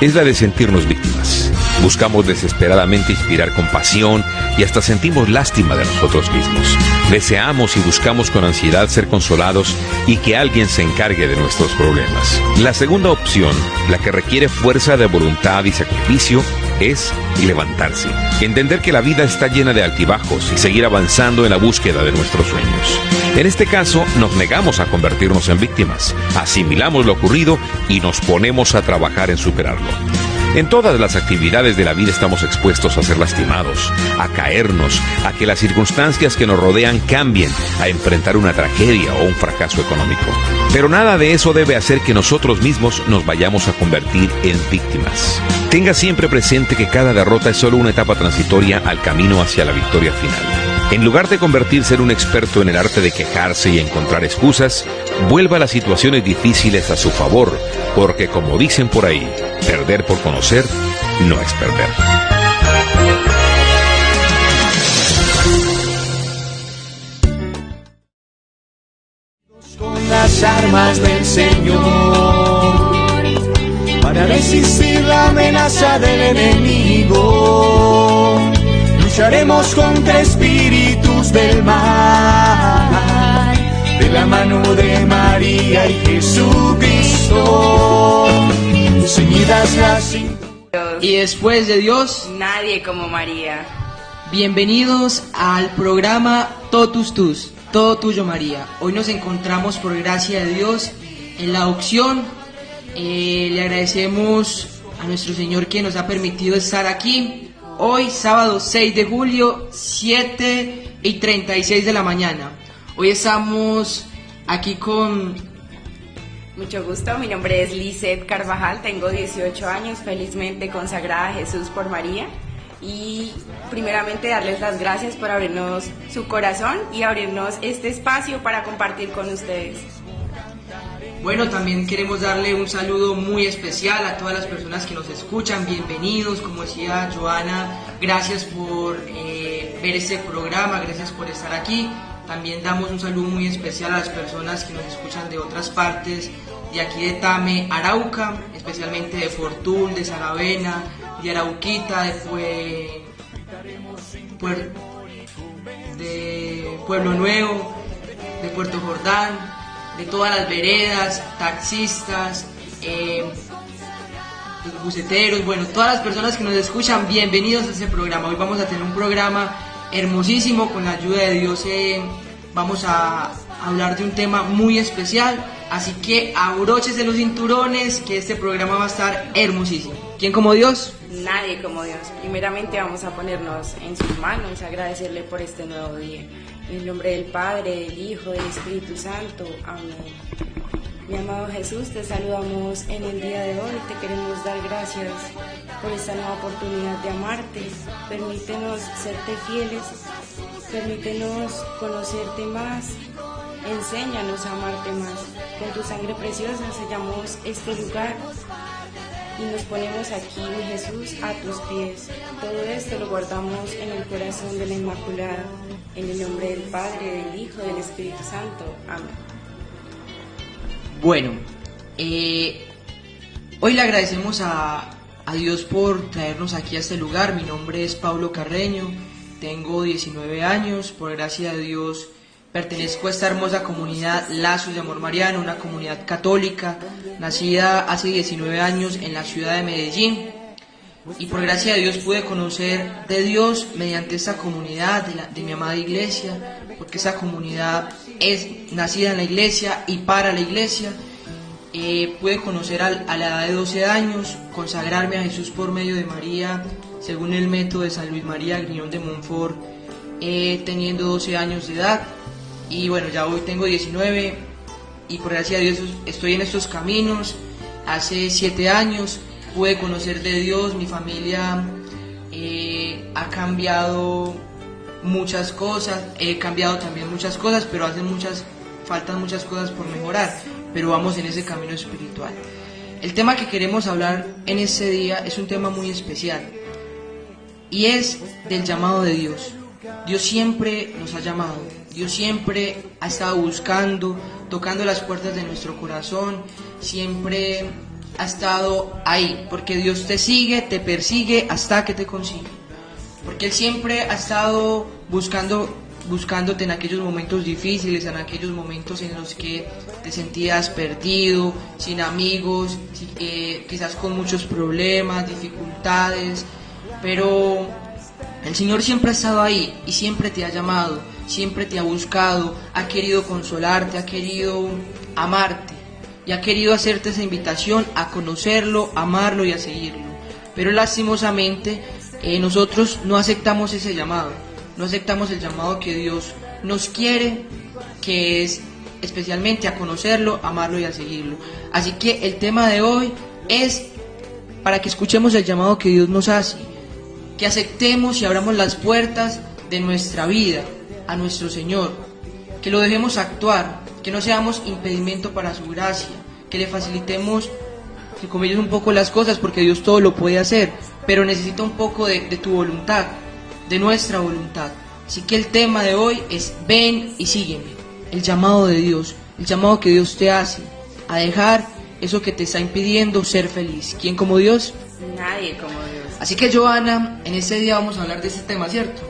es la de sentirnos víctimas. Buscamos desesperadamente inspirar compasión y hasta sentimos lástima de nosotros mismos. Deseamos y buscamos con ansiedad ser consolados y que alguien se encargue de nuestros problemas. La segunda opción, la que requiere fuerza de voluntad y sacrificio, es levantarse. Entender que la vida está llena de altibajos y seguir avanzando en la búsqueda de nuestros sueños. En este caso, nos negamos a convertirnos en víctimas, asimilamos lo ocurrido y nos ponemos a trabajar en superarlo. En todas las actividades de la vida estamos expuestos a ser lastimados, a caernos, a que las circunstancias que nos rodean cambien, a enfrentar una tragedia o un fracaso económico. Pero nada de eso debe hacer que nosotros mismos nos vayamos a convertir en víctimas. Tenga siempre presente que cada derrota es solo una etapa transitoria al camino hacia la victoria final. En lugar de convertirse en un experto en el arte de quejarse y encontrar excusas, vuelva las situaciones difíciles a su favor, porque como dicen por ahí, perder por conocer no es perder. Con las armas del Señor, para resistir la amenaza del enemigo. Lucharemos contra espíritus del mal, de la mano de María y Jesucristo, ceñidas las cinturas. Y después de Dios, nadie como María. Bienvenidos al programa Totus Tus, Todo Tuyo María. Hoy nos encontramos por gracia de Dios en la adopción. Le agradecemos a nuestro Señor que nos ha permitido estar aquí. Hoy, sábado 6 de julio, 7:36 de la mañana. Hoy estamos aquí con... Mucho gusto, mi nombre es Lizeth Carvajal, tengo 18 años, felizmente consagrada a Jesús por María. Y primeramente darles las gracias por abrirnos su corazón y abrirnos este espacio para compartir con ustedes. Bueno, también queremos darle un saludo muy especial a todas las personas que nos escuchan. Bienvenidos, como decía Joana, gracias por ver este programa, gracias por estar aquí. También damos un saludo muy especial a las personas que nos escuchan de otras partes, de aquí de Tame, Arauca, especialmente de Fortún, de Saravena, de Arauquita, de Pueblo Nuevo, de Puerto Jordán, de todas las veredas, taxistas, los buceteros, bueno, todas las personas que nos escuchan, bienvenidos a este programa. Hoy vamos a tener un programa hermosísimo, con la ayuda de Dios vamos a hablar de un tema muy especial, así que abróchese los cinturones, que este programa va a estar hermosísimo. ¿Quién como Dios? Nadie como Dios. Primeramente vamos a ponernos en sus manos, agradecerle por este nuevo día. En el nombre del Padre, del Hijo, del Espíritu Santo. Amén. Mi amado Jesús, te saludamos en el día de hoy. Te queremos dar gracias por esta nueva oportunidad de amarte. Permítenos serte fieles. Permítenos conocerte más. Enséñanos a amarte más. Con tu sangre preciosa sellamos este lugar y nos ponemos aquí, mi Jesús, a tus pies. Todo esto lo guardamos en el corazón de la Inmaculada. En el nombre del Padre, del Hijo, del Espíritu Santo. Amén. Bueno, hoy le agradecemos a Dios por traernos aquí a este lugar. Mi nombre es Pablo Carreño, tengo 19 años, por gracia de Dios pertenezco a esta hermosa comunidad Lazos de Amor Mariano, una comunidad católica, nacida hace 19 años en la ciudad de Medellín. Y por gracia de Dios pude conocer de Dios mediante esta comunidad de mi amada iglesia, porque esa comunidad es nacida en la iglesia y para la iglesia. Pude conocer a la edad de 12 años, consagrarme a Jesús por medio de María, según el método de San Luis María Griñón de Montfort, teniendo 12 años de edad. Y bueno, ya hoy tengo 19 y por gracia de Dios estoy en estos caminos. Hace 7 años pude conocer de Dios, mi familia ha cambiado muchas cosas, he cambiado también muchas cosas, pero faltan muchas cosas por mejorar, pero vamos en ese camino espiritual. El tema que queremos hablar en este día es un tema muy especial y es del llamado de Dios. Dios siempre nos ha llamado, Dios siempre ha estado buscando, tocando las puertas de nuestro corazón, siempre ha estado ahí, porque Dios te sigue, te persigue hasta que te consigue, porque Él siempre ha estado buscándote en aquellos momentos difíciles, en aquellos momentos en los que te sentías perdido, sin amigos, quizás con muchos problemas, dificultades, pero el Señor siempre ha estado ahí y siempre te ha llamado, siempre te ha buscado, ha querido consolarte, ha querido amarte y ha querido hacerte esa invitación a conocerlo, amarlo y a seguirlo. Pero lastimosamente nosotros no aceptamos ese llamado, no aceptamos el llamado que Dios nos quiere, que es especialmente a conocerlo, amarlo y a seguirlo. Así que el tema de hoy es para que escuchemos el llamado que Dios nos hace, que aceptemos y abramos las puertas de nuestra vida a nuestro Señor, que lo dejemos actuar, que no seamos impedimento para su gracia, que le facilitemos, que comillas un poco las cosas, porque Dios todo lo puede hacer, pero necesita un poco de tu voluntad, de nuestra voluntad. Así que el tema de hoy es ven y sígueme, el llamado de Dios, el llamado que Dios te hace a dejar eso que te está impidiendo ser feliz. ¿Quién como Dios? Nadie como Dios. Así que Joana, en este día vamos a hablar de este tema, ¿cierto?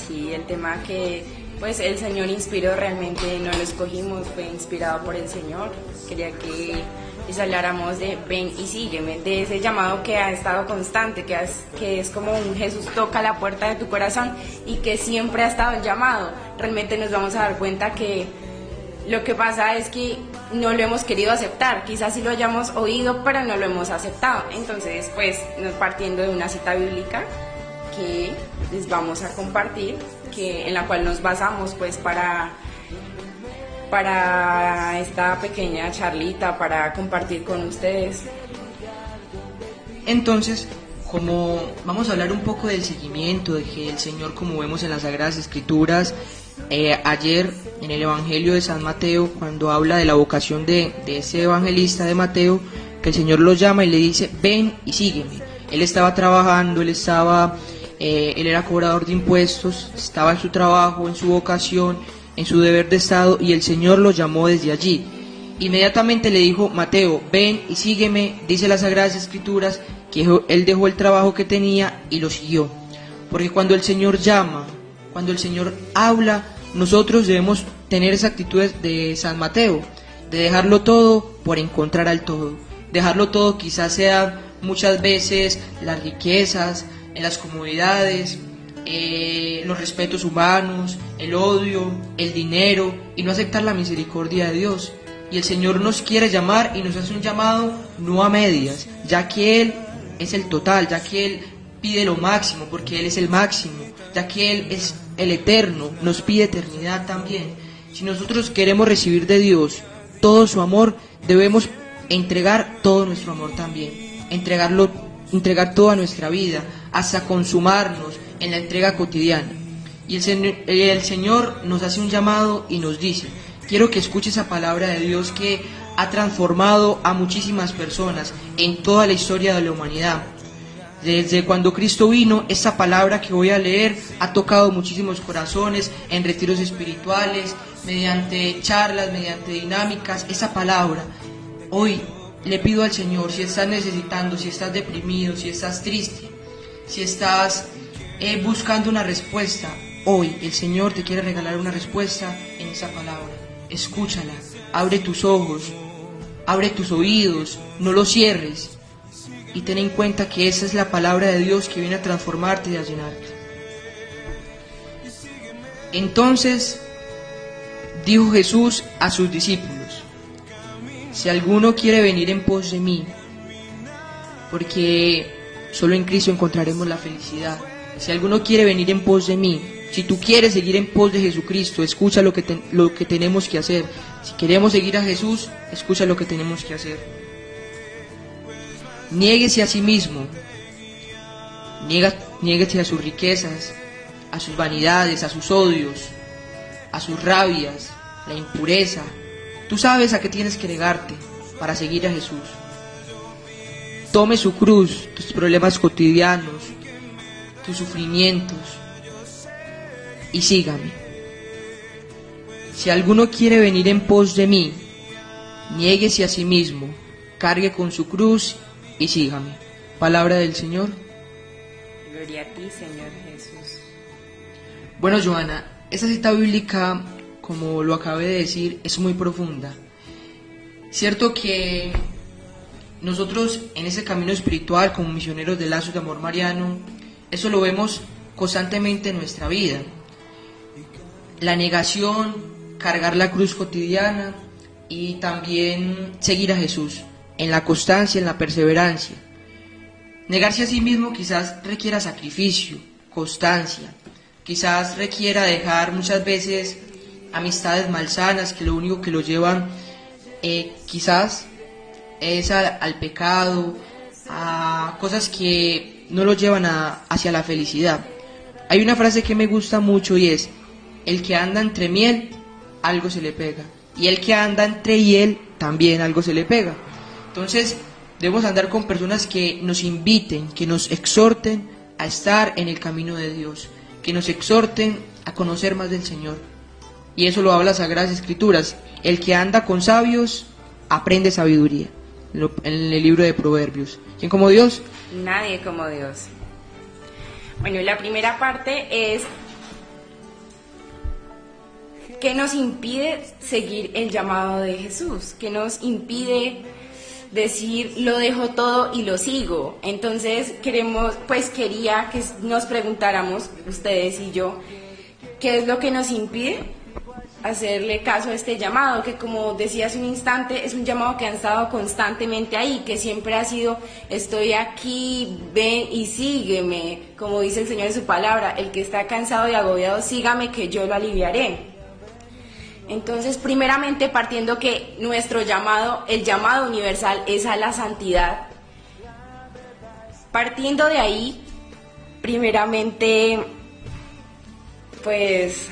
Sí, el tema que pues el Señor inspiró, realmente no lo escogimos, fue inspirado por el Señor. Quería que les habláramos de ven y sígueme, de ese llamado que ha estado constante, que es como un Jesús toca la puerta de tu corazón y que siempre ha estado el llamado. Realmente nos vamos a dar cuenta que lo que pasa es que no lo hemos querido aceptar, quizás sí lo hayamos oído, pero no lo hemos aceptado. Entonces, pues, partiendo de una cita bíblica que les vamos a compartir, en la cual nos basamos, pues, para esta pequeña charlita, para compartir con ustedes. Entonces, como vamos a hablar un poco del seguimiento, de que el Señor, como vemos en las Sagradas Escrituras, ayer en el Evangelio de San Mateo, cuando habla de la vocación de ese evangelista de Mateo, que el Señor lo llama y le dice, ven y sígueme. Él estaba trabajando, él era cobrador de impuestos, estaba en su trabajo, en su vocación, en su deber de Estado, y el Señor lo llamó desde allí. Inmediatamente le dijo, Mateo, ven y sígueme. Dice las Sagradas Escrituras que él dejó el trabajo que tenía y lo siguió. Porque cuando el Señor llama, cuando el Señor habla, nosotros debemos tener esa actitud de San Mateo, de dejarlo todo por encontrar al todo. Dejarlo todo quizás sea muchas veces las riquezas, en las comodidades, los respetos humanos, el odio, el dinero, y no aceptar la misericordia de Dios. Y el Señor nos quiere llamar y nos hace un llamado no a medias, ya que Él es el total, ya que Él pide lo máximo, porque Él es el máximo, ya que Él es el eterno, nos pide eternidad también. Si nosotros queremos recibir de Dios todo su amor, debemos entregar todo nuestro amor también, entregar toda nuestra vida, hasta consumarnos en la entrega cotidiana. Y el Señor nos hace un llamado y nos dice, quiero que escuche esa palabra de Dios que ha transformado a muchísimas personas en toda la historia de la humanidad. Desde cuando Cristo vino, esta palabra que voy a leer ha tocado muchísimos corazones en retiros espirituales, mediante charlas, mediante dinámicas. Esa palabra, hoy le pido al Señor, si estás necesitando, si estás deprimido, si estás triste, si estás buscando una respuesta, hoy el Señor te quiere regalar una respuesta en esa palabra. Escúchala, abre tus ojos, abre tus oídos, no los cierres. Y ten en cuenta que esa es la palabra de Dios que viene a transformarte y a llenarte. Entonces dijo Jesús a sus discípulos, si alguno quiere venir en pos de mí, porque solo en Cristo encontraremos la felicidad. Si alguno quiere venir en pos de mí, si tú quieres seguir en pos de Jesucristo, escucha lo que tenemos que hacer. Si queremos seguir a Jesús, escucha lo que tenemos que hacer. Niéguese a sí mismo, niéguese a sus riquezas, a sus vanidades, a sus odios, a sus rabias, la impureza. Tú sabes a qué tienes que negarte para seguir a Jesús. Tome su cruz, tus problemas cotidianos, tus sufrimientos, y sígame. Si alguno quiere venir en pos de mí, niéguese a sí mismo, cargue con su cruz y sígame. Palabra del Señor. Gloria a ti, Señor Jesús. Bueno, Joana, esta cita bíblica, como lo acabé de decir, es muy profunda. Cierto que nosotros en ese camino espiritual, como misioneros de Lazos de Amor Mariano, eso lo vemos constantemente en nuestra vida. La negación, cargar la cruz cotidiana y también seguir a Jesús en la constancia, en la perseverancia. Negarse a sí mismo quizás requiera sacrificio, constancia, quizás requiera dejar muchas veces amistades malsanas que lo único que lo llevan quizás es al pecado, a cosas que no lo llevan hacia la felicidad. Hay una frase que me gusta mucho y es: el que anda entre miel, algo se le pega, y el que anda entre hiel, también algo se le pega. Entonces debemos andar con personas que nos inviten, que nos exhorten a estar en el camino de Dios, que nos exhorten a conocer más del Señor. Y eso lo habla las Sagradas Escrituras: el que anda con sabios aprende sabiduría, en el libro de Proverbios. ¿Quién como Dios? Nadie como Dios. Bueno, la primera parte es: ¿qué nos impide seguir el llamado de Jesús? ¿Qué nos impide decir lo dejo todo y lo sigo? Entonces quería que nos preguntáramos, ustedes y yo, ¿qué es lo que nos impide hacerle caso a este llamado? Que, como decía hace un instante, es un llamado que ha estado constantemente ahí, que siempre ha sido: estoy aquí, ven y sígueme. Como dice el Señor en su palabra: el que está cansado y agobiado, sígame que yo lo aliviaré. Entonces, primeramente, partiendo que nuestro llamado, el llamado universal, es a la santidad. Partiendo de ahí, primeramente, pues,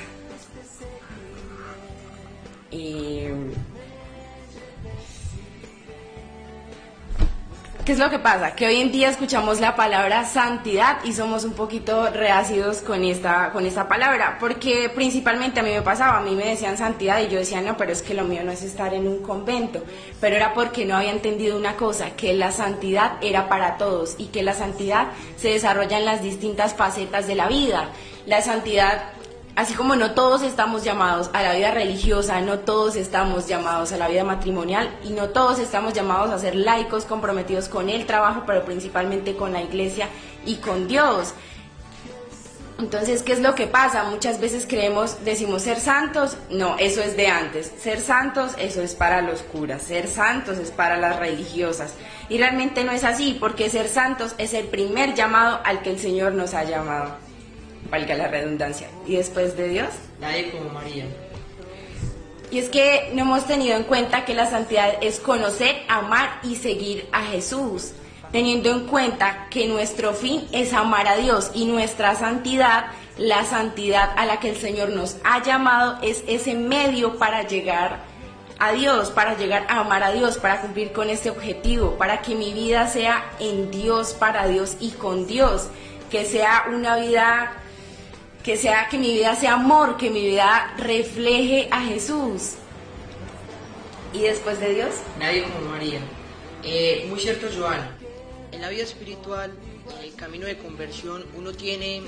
¿qué es lo que pasa? Que hoy en día escuchamos la palabra santidad y somos un poquito reacidos con esta palabra, porque principalmente a mí me pasaba, a mí me decían santidad y yo decía: no, pero es que lo mío no es estar en un convento, pero era porque no había entendido una cosa, que la santidad era para todos y que la santidad se desarrolla en las distintas facetas de la vida. La santidad, así como no todos estamos llamados a la vida religiosa, no todos estamos llamados a la vida matrimonial y no todos estamos llamados a ser laicos comprometidos con el trabajo, pero principalmente con la iglesia y con Dios. Entonces, ¿qué es lo que pasa? Muchas veces decimos ser santos, no, eso es de antes. Ser santos, eso es para los curas. Ser santos es para las religiosas. Y realmente no es así, porque ser santos es el primer llamado al que el Señor nos ha llamado. Valga la redundancia. Y después de Dios, nadie como María. Y es que no hemos tenido en cuenta que la santidad es conocer, amar y seguir a Jesús, teniendo en cuenta que nuestro fin es amar a Dios, y nuestra santidad, la santidad a la que el Señor nos ha llamado, es ese medio para llegar a Dios, para llegar a amar a Dios, para cumplir con este objetivo, para que mi vida sea en Dios, para Dios y con Dios, que sea una vida, que mi vida sea amor, que mi vida refleje a Jesús. ¿Y después de Dios? Nadie como María. Muy cierto, Joana. En la vida espiritual, en el camino de conversión, uno tiene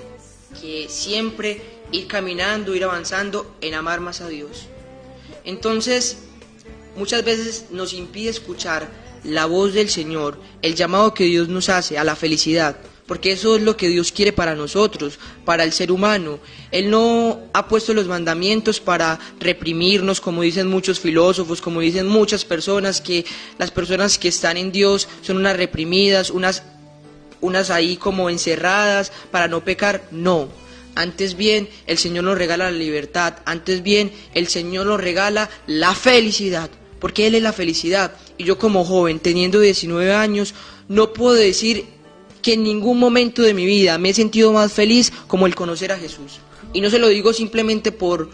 que siempre ir caminando, ir avanzando en amar más a Dios. Entonces, muchas veces nos impide escuchar la voz del Señor, el llamado que Dios nos hace a la felicidad, porque eso es lo que Dios quiere para nosotros, para el ser humano. Él no ha puesto los mandamientos para reprimirnos, como dicen muchos filósofos, como dicen muchas personas, que las personas que están en Dios son unas reprimidas, unas ahí como encerradas para no pecar. No, antes bien el Señor nos regala la libertad, antes bien el Señor nos regala la felicidad, porque Él es la felicidad. Y yo, como joven, teniendo 19 años, no puedo decir que en ningún momento de mi vida me he sentido más feliz como el conocer a Jesús. Y no se lo digo simplemente por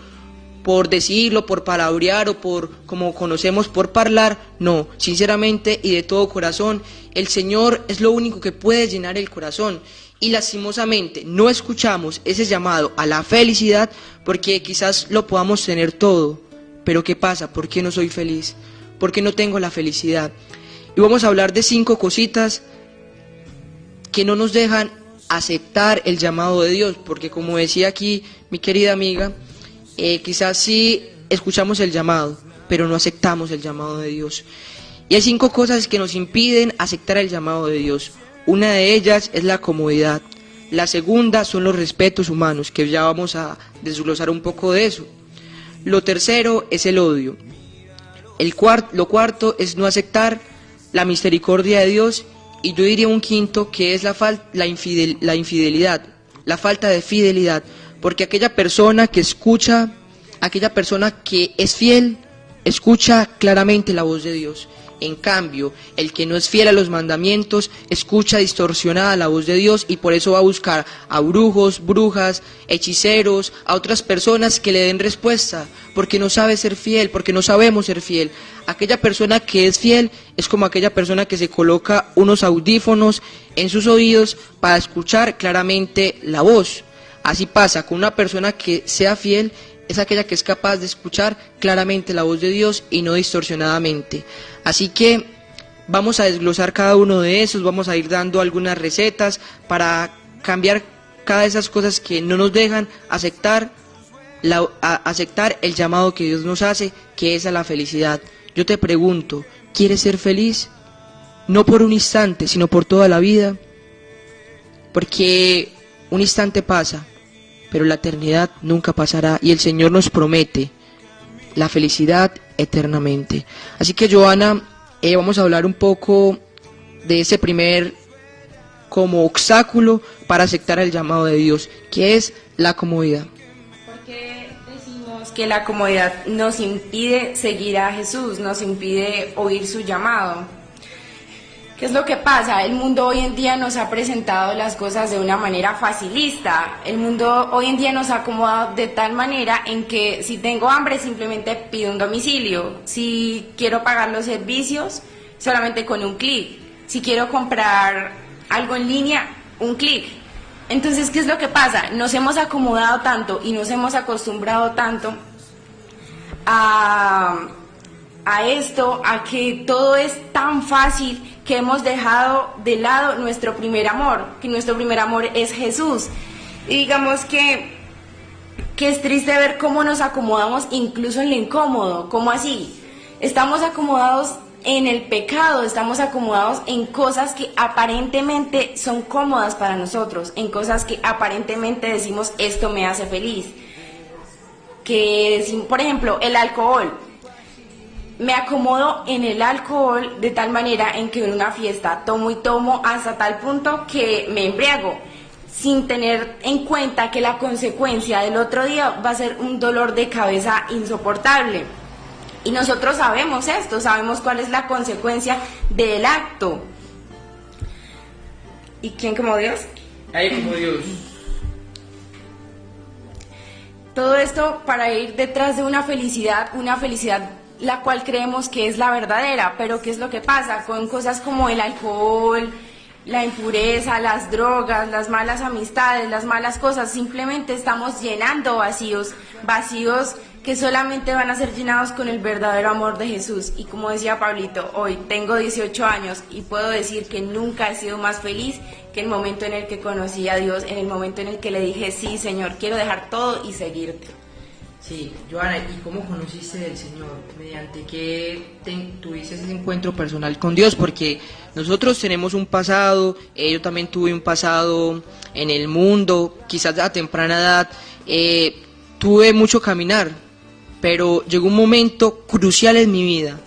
decirlo, por palabrear o por, como conocemos, por hablar. No, sinceramente y de todo corazón, el Señor es lo único que puede llenar el corazón. Y lastimosamente no escuchamos ese llamado a la felicidad, porque quizás lo podamos tener todo. Pero ¿qué pasa? ¿Por qué no soy feliz? ¿Por qué no tengo la felicidad? Y vamos a hablar de 5 cositas que no nos dejan aceptar el llamado de Dios, porque como decía aquí mi querida amiga, quizás sí escuchamos el llamado, pero no aceptamos el llamado de Dios. Y hay 5 cosas que nos impiden aceptar el llamado de Dios. Una de ellas es la comodidad. La segunda son los respetos humanos, que ya vamos a desglosar un poco de eso. Lo tercero es el odio. Lo cuarto es no aceptar la misericordia de Dios. Y yo diría un quinto que es la infidelidad, la falta de fidelidad. Porque aquella persona que escucha, aquella persona que es fiel, escucha claramente la voz de Dios. En cambio, el que no es fiel a los mandamientos, escucha distorsionada la voz de Dios y por eso va a buscar a brujos, brujas, hechiceros, a otras personas que le den respuesta, porque no sabe ser fiel, porque no sabemos ser fiel. Aquella persona que es fiel es como aquella persona que se coloca unos audífonos en sus oídos para escuchar claramente la voz. Así pasa con una persona que sea fiel, es aquella que es capaz de escuchar claramente la voz de Dios y no distorsionadamente. Así que vamos a desglosar cada uno de esos, vamos a ir dando algunas recetas para cambiar cada de esas cosas que no nos dejan aceptar el llamado que Dios nos hace, que es a la felicidad. Yo te pregunto, ¿quieres ser feliz? No por un instante, sino por toda la vida. Porque un instante pasa, pero la eternidad nunca pasará y el Señor nos promete la felicidad eternamente. Así que Joana, vamos a hablar un poco de ese primer como obstáculo para aceptar el llamado de Dios, que es la comodidad. ¿Por qué decimos que la comodidad nos impide seguir a Jesús, nos impide oír su llamado? ¿Qué es lo que pasa? El mundo hoy en día nos ha presentado las cosas de una manera facilista. El mundo hoy en día nos ha acomodado de tal manera en que si tengo hambre simplemente pido un domicilio. Si quiero pagar los servicios, solamente con un clic. Si quiero comprar algo en línea, un clic. Entonces, ¿qué es lo que pasa? Nos hemos acomodado tanto y nos hemos acostumbrado tanto a esto, a que todo es tan fácil, que hemos dejado de lado nuestro primer amor, que nuestro primer amor es Jesús. Y digamos que es triste ver cómo nos acomodamos incluso en lo incómodo. ¿Cómo así? Estamos acomodados en el pecado, estamos acomodados en cosas que aparentemente son cómodas para nosotros, en cosas que aparentemente decimos esto me hace feliz. Por ejemplo, el alcohol. Me acomodo en el alcohol de tal manera en que en una fiesta tomo y tomo hasta tal punto que me embriago, sin tener en cuenta que la consecuencia del otro día va a ser un dolor de cabeza insoportable. Y nosotros sabemos esto, sabemos cuál es la consecuencia del acto. ¿Y quién como Dios? Ahí como Dios. Todo esto para ir detrás de una felicidad la cual creemos que es la verdadera, pero ¿qué es lo que pasa? Con cosas como el alcohol, la impureza, las drogas, las malas amistades, las malas cosas, simplemente estamos llenando vacíos que solamente van a ser llenados con el verdadero amor de Jesús. Y como decía Pablito, hoy tengo 18 años y puedo decir que nunca he sido más feliz que el momento en el que conocí a Dios, en el momento en el que le dije, sí, Señor, quiero dejar todo y seguirte. Sí, Joana, ¿y cómo conociste del Señor? ¿Mediante qué tuviste ese encuentro personal con Dios? Porque nosotros tenemos un pasado, yo también tuve un pasado en el mundo, quizás a temprana edad, tuve mucho caminar, pero llegó un momento crucial en mi vida,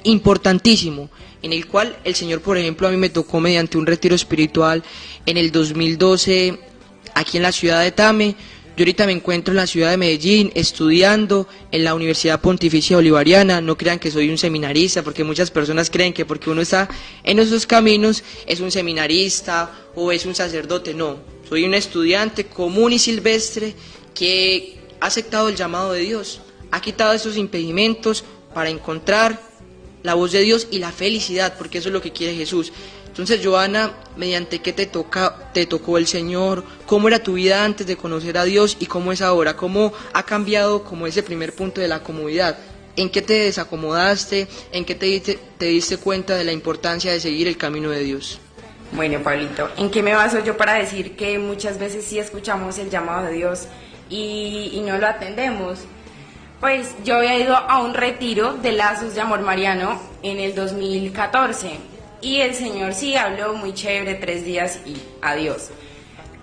importantísimo, en el cual el Señor, por ejemplo, a mí me tocó mediante un retiro espiritual en el 2012, aquí en la ciudad de Tame. Yo ahorita me encuentro en la ciudad de Medellín estudiando en la Universidad Pontificia Bolivariana. No crean que soy un seminarista, porque muchas personas creen que porque uno está en esos caminos es un seminarista o es un sacerdote. No, soy un estudiante común y silvestre que ha aceptado el llamado de Dios, ha quitado esos impedimentos para encontrar la voz de Dios y la felicidad, porque eso es lo que quiere Jesús. Entonces, Joana, ¿mediante qué te tocó el Señor? ¿Cómo era tu vida antes de conocer a Dios y cómo es ahora? ¿Cómo ha cambiado como ese primer punto de la comodidad? ¿En qué te desacomodaste? ¿En qué te diste cuenta de la importancia de seguir el camino de Dios? Bueno, Pablito, ¿en qué me baso yo para decir que muchas veces sí escuchamos el llamado de Dios y no lo atendemos? Pues yo había ido a un retiro de Lazos de Amor Mariano en el 2014 y el Señor sí habló muy chévere, 3 días y adiós.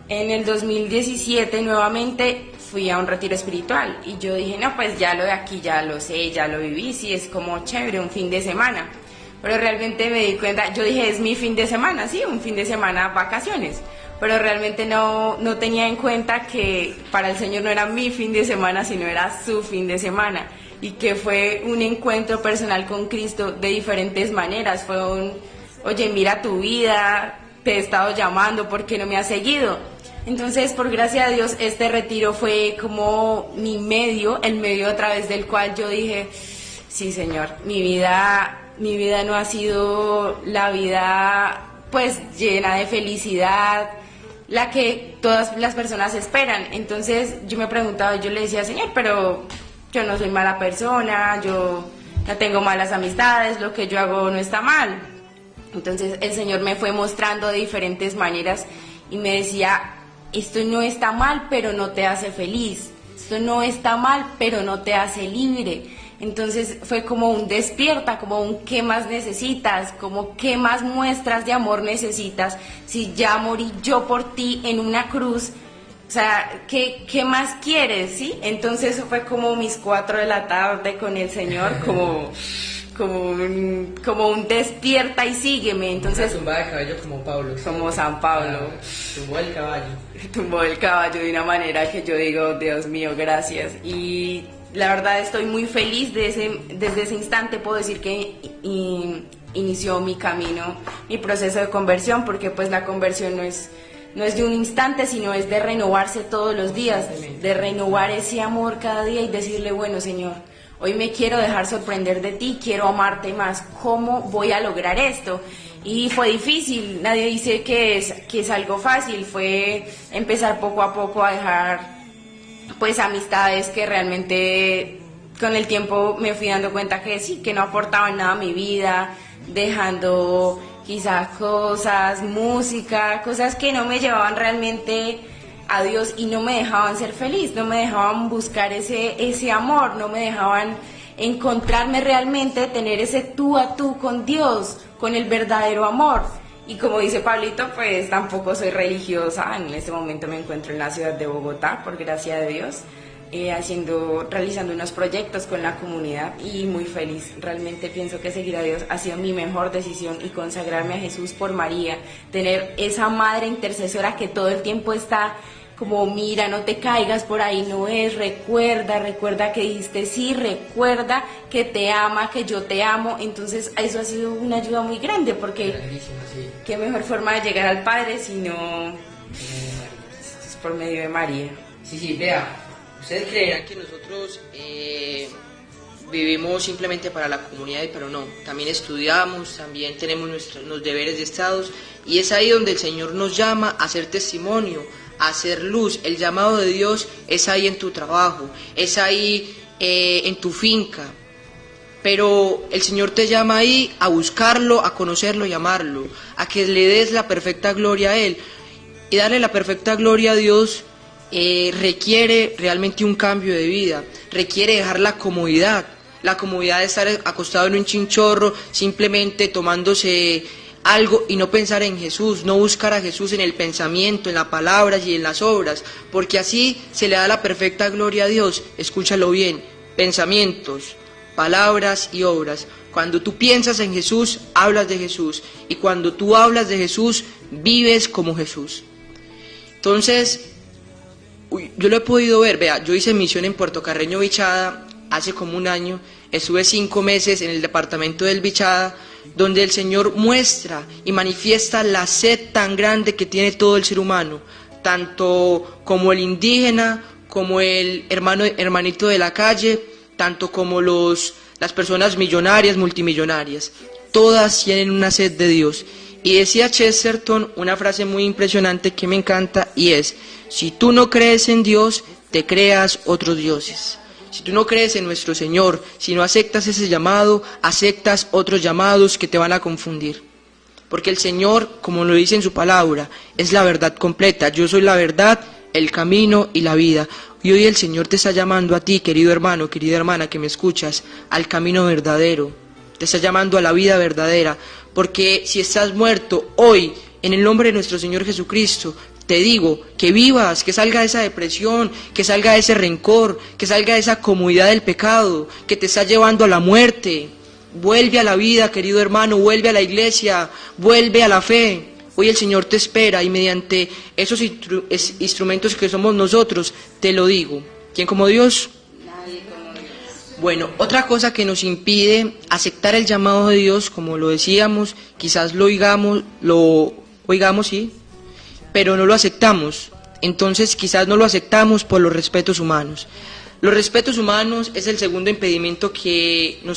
En el 2017 nuevamente fui a un retiro espiritual y yo dije, no, pues ya lo de aquí ya lo sé, ya lo viví, sí, es como chévere, un fin de semana. Pero realmente me di cuenta, yo dije, es mi fin de semana, sí, un fin de semana, vacaciones. Pero realmente no tenía en cuenta que para el Señor no era mi fin de semana, sino era su fin de semana. Y que fue un encuentro personal con Cristo de diferentes maneras. Fue oye, mira tu vida, te he estado llamando, ¿por qué no me has seguido? Entonces, por gracia de Dios, este retiro fue como mi medio, el medio a través del cual yo dije, sí, Señor, mi vida no ha sido la vida pues llena de felicidad, la que todas las personas esperan. Entonces yo me preguntaba, yo le decía, Señor, pero yo no soy mala persona, yo no tengo malas amistades, lo que yo hago no está mal. Entonces el Señor me fue mostrando de diferentes maneras y me decía, esto no está mal, pero no te hace feliz, esto no está mal, pero no te hace libre. Entonces fue como un despierta, como un ¿qué más necesitas? Como ¿qué más muestras de amor necesitas? Si ya morí yo por ti en una cruz, o sea, ¿qué más quieres? ¿Sí? Entonces fue como mis 4 de la tarde con el Señor, como un despierta y sígueme. Entonces, Una tumba de caballo como Pablo. Como San Pablo. Tumbó el caballo. Tumbó el caballo de una manera que yo digo, Dios mío, gracias. Y la verdad estoy muy feliz desde ese instante. Puedo decir que inició mi camino, mi proceso de conversión, porque pues la conversión no es de un instante, sino es de renovarse todos los días, de renovar ese amor cada día y decirle, bueno, Señor, hoy me quiero dejar sorprender de ti, quiero amarte más. ¿Cómo voy a lograr esto? Y fue difícil, nadie dice que es algo fácil, fue empezar poco a poco a dejar pues amistades que realmente con el tiempo me fui dando cuenta que sí, que no aportaban nada a mi vida, dejando quizás cosas, música, cosas que no me llevaban realmente a Dios y no me dejaban ser feliz, no me dejaban buscar ese amor, no me dejaban encontrarme realmente, tener ese tú a tú con Dios, con el verdadero amor. Y como dice Pablito, pues tampoco soy religiosa. En este momento me encuentro en la ciudad de Bogotá, por gracia de Dios, realizando unos proyectos con la comunidad y muy feliz. Realmente pienso que seguir a Dios ha sido mi mejor decisión y consagrarme a Jesús por María, tener esa madre intercesora que todo el tiempo está como, mira, no te caigas por ahí, no es, recuerda que dijiste sí, recuerda que te ama, que yo te amo. Entonces eso ha sido una ayuda muy grande, porque Sí. qué mejor forma de llegar al Padre sino es por medio de María. Sí, vea, ustedes creerán que nosotros vivimos simplemente para la comunidad, pero no, también estudiamos, también tenemos nuestros deberes de estados, y es ahí donde el Señor nos llama a ser testimonio, a hacer luz. El llamado de Dios es ahí en tu trabajo, es ahí en tu finca, pero el Señor te llama ahí a buscarlo, a conocerlo y amarlo, a que le des la perfecta gloria a Él. Y darle la perfecta gloria a Dios requiere realmente un cambio de vida, requiere dejar la comodidad de estar acostado en un chinchorro simplemente tomándose algo y no pensar en Jesús, no buscar a Jesús en el pensamiento, en las palabras y en las obras, porque así se le da la perfecta gloria a Dios. Escúchalo bien: pensamientos, palabras y obras. Cuando tú piensas en Jesús, hablas de Jesús, y cuando tú hablas de Jesús, vives como Jesús. Entonces, yo lo he podido ver. Vea, yo hice misión en Puerto Carreño, Bichada, hace como un año. Estuve 5 meses en el departamento del Bichada, donde el Señor muestra y manifiesta la sed tan grande que tiene todo el ser humano, tanto como el indígena, como el hermanito de la calle, tanto como las personas millonarias, multimillonarias. Todas tienen una sed de Dios. Y decía Chesterton una frase muy impresionante que me encanta, y es: si tú no crees en Dios, te creas otros dioses. Si tú no crees en nuestro Señor, si no aceptas ese llamado, aceptas otros llamados que te van a confundir. Porque el Señor, como lo dice en su palabra, es la verdad completa. Yo soy la verdad, el camino y la vida. Y hoy el Señor te está llamando a ti, querido hermano, querida hermana que me escuchas, al camino verdadero. Te está llamando a la vida verdadera. Porque si estás muerto hoy, en el nombre de nuestro Señor Jesucristo, te digo que vivas, que salga de esa depresión, que salga de ese rencor, que salga de esa comodidad del pecado, que te está llevando a la muerte. Vuelve a la vida, querido hermano, vuelve a la iglesia, vuelve a la fe. Hoy el Señor te espera y mediante esos instrumentos que somos nosotros, te lo digo. ¿Quién como Dios? Nadie como Dios. Bueno, otra cosa que nos impide aceptar el llamado de Dios, como lo decíamos, quizás lo oigamos, sí, pero no lo aceptamos. Entonces quizás no lo aceptamos por los respetos humanos. Los respetos humanos es el segundo impedimento que no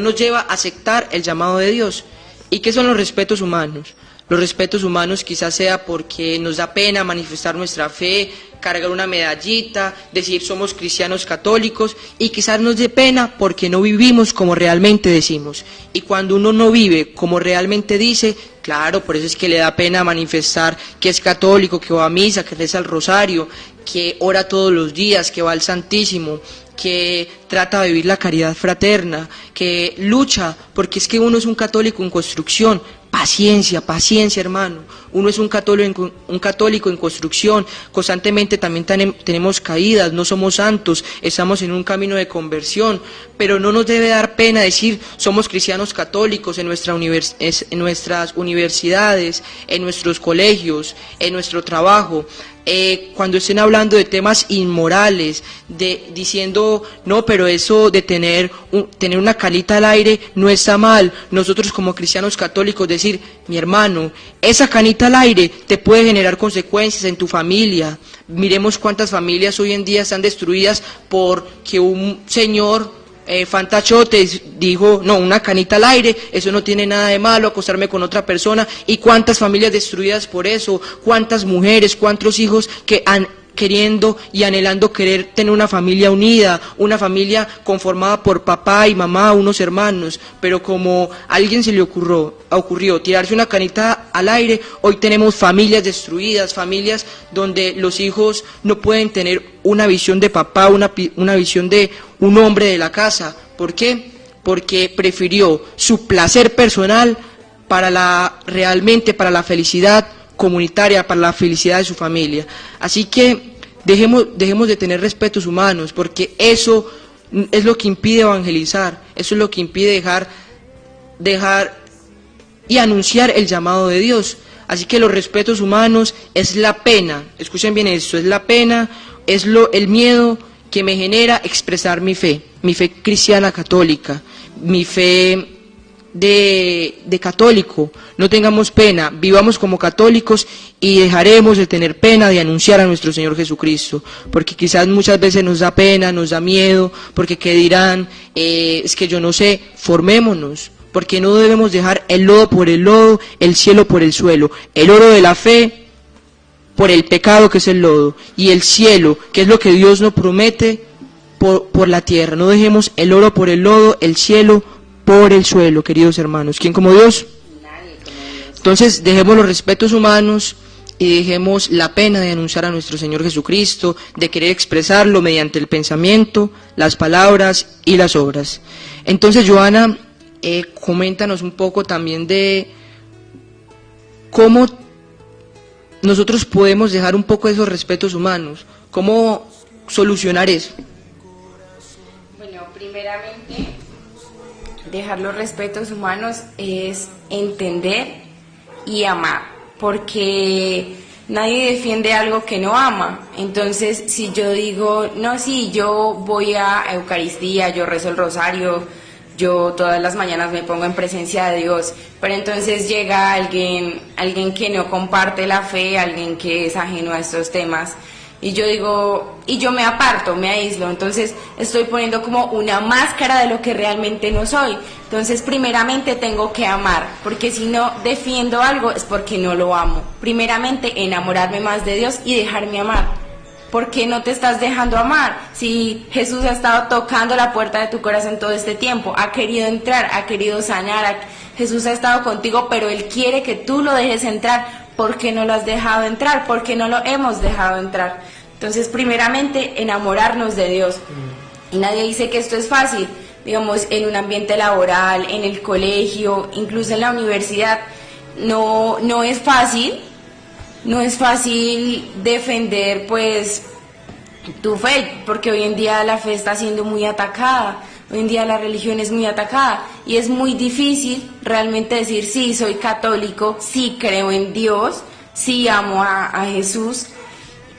nos lleva a aceptar el llamado de Dios. ¿Y qué son los respetos humanos? Los respetos humanos quizás sea porque nos da pena manifestar nuestra fe, cargar una medallita, decir somos cristianos católicos, y quizás nos dé pena porque no vivimos como realmente decimos. Y cuando uno no vive como realmente dice, claro, por eso es que le da pena manifestar que es católico, que va a misa, que reza el rosario, que ora todos los días, que va al Santísimo, que trata de vivir la caridad fraterna, que lucha, porque es que uno es un católico en construcción. Paciencia, hermano. Uno es un católico en construcción. Constantemente también tenemos caídas, no somos santos, estamos en un camino de conversión, pero no nos debe dar pena decir somos cristianos católicos en nuestras universidades, en nuestros colegios, en nuestro trabajo. Cuando estén hablando de temas inmorales, diciendo, no, pero eso de tener una canita al aire no está mal. Nosotros como cristianos católicos decir, mi hermano, esa canita al aire te puede generar consecuencias en tu familia. Miremos cuántas familias hoy en día están destruidas porque un señor fantachote dijo, no, una canita al aire, eso no tiene nada de malo, acostarme con otra persona. Y cuántas familias destruidas por eso, cuántas mujeres, cuántos hijos que han queriendo y anhelando querer tener una familia unida, una familia conformada por papá y mamá, unos hermanos, pero como a alguien se le ocurrió tirarse una canita al aire, hoy tenemos familias destruidas, familias donde los hijos no pueden tener una visión de papá, una visión de un hombre de la casa. ¿Por qué? Porque prefirió su placer personal realmente para la felicidad comunitaria, para la felicidad de su familia. Así que dejemos de tener respetos humanos, porque eso es lo que impide evangelizar, eso es lo que impide dejar y anunciar el llamado de Dios. Así que los respetos humanos es la pena, escuchen bien esto, es la pena, es el miedo que me genera expresar mi fe cristiana católica, mi fe de católico. No tengamos pena, vivamos como católicos y dejaremos de tener pena de anunciar a nuestro Señor Jesucristo, porque quizás muchas veces nos da pena, nos da miedo, porque qué dirán, es que yo no sé. Formémonos, porque no debemos dejar el lodo por el lodo, el cielo por el suelo, el oro de la fe por el pecado que es el lodo, y el cielo, que es lo que Dios nos promete, por la tierra. No dejemos el oro por el lodo, el cielo por el suelo, queridos hermanos. ¿Quién como Dios? Nadie como Dios. Entonces dejemos los respetos humanos y dejemos la pena de anunciar a nuestro Señor Jesucristo, de querer expresarlo mediante el pensamiento, las palabras y las obras. Entonces, Joana, coméntanos un poco también de cómo nosotros podemos dejar un poco de esos respetos humanos, cómo solucionar eso. Bueno, primeramente, dejar los respetos humanos es entender y amar, porque nadie defiende algo que no ama. Entonces, si yo digo, no, sí, yo voy a Eucaristía, yo rezo el rosario, yo todas las mañanas me pongo en presencia de Dios, pero entonces llega alguien que no comparte la fe, alguien que es ajeno a estos temas, y yo digo, y yo me aparto, me aíslo, entonces estoy poniendo como una máscara de lo que realmente no soy. Entonces, primeramente tengo que amar, porque si no defiendo algo es porque no lo amo. Primeramente, enamorarme más de Dios y dejarme amar. ¿Por qué no te estás dejando amar? Si Jesús ha estado tocando la puerta de tu corazón todo este tiempo, ha querido entrar, ha querido sanar, Jesús ha estado contigo, pero Él quiere que tú lo dejes entrar. ¿Por qué no lo has dejado entrar? ¿Por qué no lo hemos dejado entrar? Entonces, primeramente, enamorarnos de Dios. Y nadie dice que esto es fácil, digamos, en un ambiente laboral, en el colegio, incluso en la universidad. No es fácil. No es fácil defender, pues, tu fe, porque hoy en día la fe está siendo muy atacada, hoy en día la religión es muy atacada, y es muy difícil realmente decir, sí, soy católico, sí creo en Dios, sí amo a Jesús.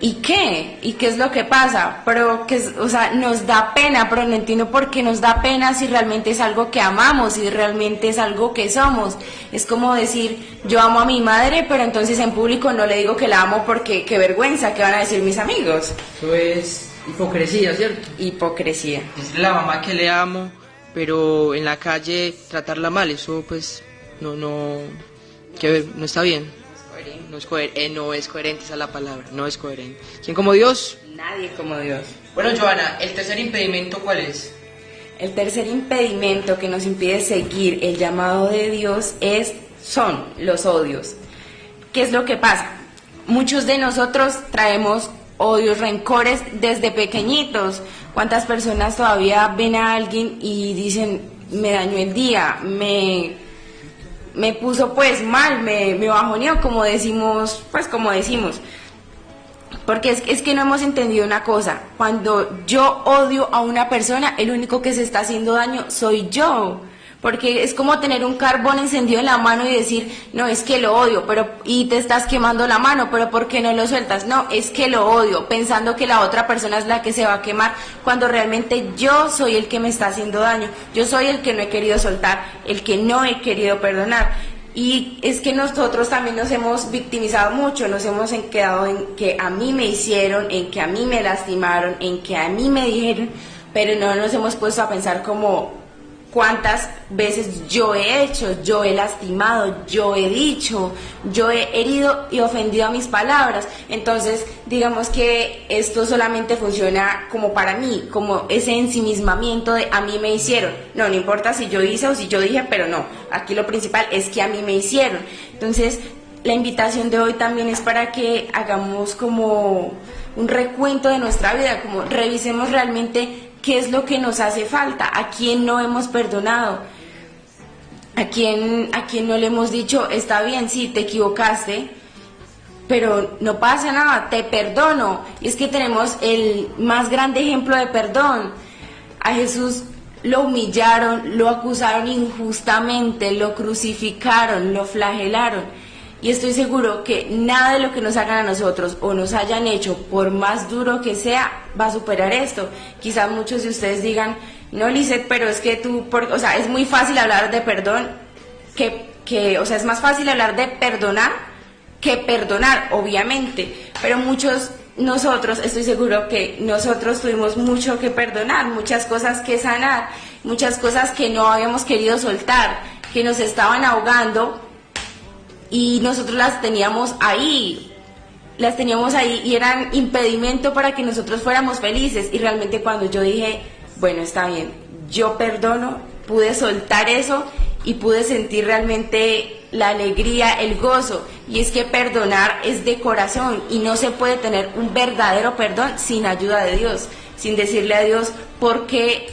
¿Y qué? ¿Y qué es lo que pasa? Pero o sea, nos da pena, pero no entiendo por qué nos da pena si realmente es algo que amamos, si realmente es algo que somos. Es como decir, yo amo a mi madre, pero entonces en público no le digo que la amo porque qué vergüenza, ¿qué van a decir mis amigos? Eso es hipocresía, ¿cierto? Hipocresía. Decirle a la mamá que le amo, pero en la calle tratarla mal, eso pues no está bien. No es coherente, esa es la palabra, no es coherente. ¿Quién como Dios? Nadie como Dios. Bueno, Joana, ¿el tercer impedimento cuál es? El tercer impedimento que nos impide seguir el llamado de Dios son los odios. ¿Qué es lo que pasa? Muchos de nosotros traemos odios, rencores desde pequeñitos. ¿Cuántas personas todavía ven a alguien y dicen, me dañó el día, me puso pues mal, me bajoneó, como decimos? Porque es que no hemos entendido una cosa: cuando yo odio a una persona, el único que se está haciendo daño soy yo. Porque es como tener un carbón encendido en la mano y decir, no, es que lo odio, y te estás quemando la mano, pero ¿por qué no lo sueltas? No, es que lo odio, pensando que la otra persona es la que se va a quemar, cuando realmente yo soy el que me está haciendo daño, yo soy el que no he querido soltar, el que no he querido perdonar. Y es que nosotros también nos hemos victimizado mucho, nos hemos quedado en que a mí me hicieron, en que a mí me lastimaron, en que a mí me dijeron, pero no nos hemos puesto a pensar como cuántas veces yo he hecho, yo he lastimado, yo he dicho, yo he herido y ofendido a mis palabras. Entonces, digamos que esto solamente funciona como para mí, como ese ensimismamiento de a mí me hicieron. No importa si yo hice o si yo dije, pero no, aquí lo principal es que a mí me hicieron. Entonces, la invitación de hoy también es para que hagamos como un recuento de nuestra vida, como revisemos realmente qué es lo que nos hace falta, a quién no hemos perdonado, a quién no le hemos dicho, está bien, sí, te equivocaste, pero no pasa nada, te perdono. Y es que tenemos el más grande ejemplo de perdón. A Jesús lo humillaron, lo acusaron injustamente, lo crucificaron, lo flagelaron. Y estoy seguro que nada de lo que nos hagan a nosotros o nos hayan hecho, por más duro que sea, va a superar esto. Quizás muchos de ustedes digan, no, Lizeth, pero es que o sea, es muy fácil hablar de perdón, o sea, es más fácil hablar de perdonar que perdonar, obviamente. Pero nosotros, estoy seguro que nosotros tuvimos mucho que perdonar, muchas cosas que sanar, muchas cosas que no habíamos querido soltar, que nos estaban ahogando. Y nosotros las teníamos ahí y eran impedimento para que nosotros fuéramos felices. Y realmente cuando yo dije, bueno, está bien, yo perdono, pude soltar eso y pude sentir realmente la alegría, el gozo. Y es que perdonar es de corazón y no se puede tener un verdadero perdón sin ayuda de Dios, sin decirle a Dios, ¿por qué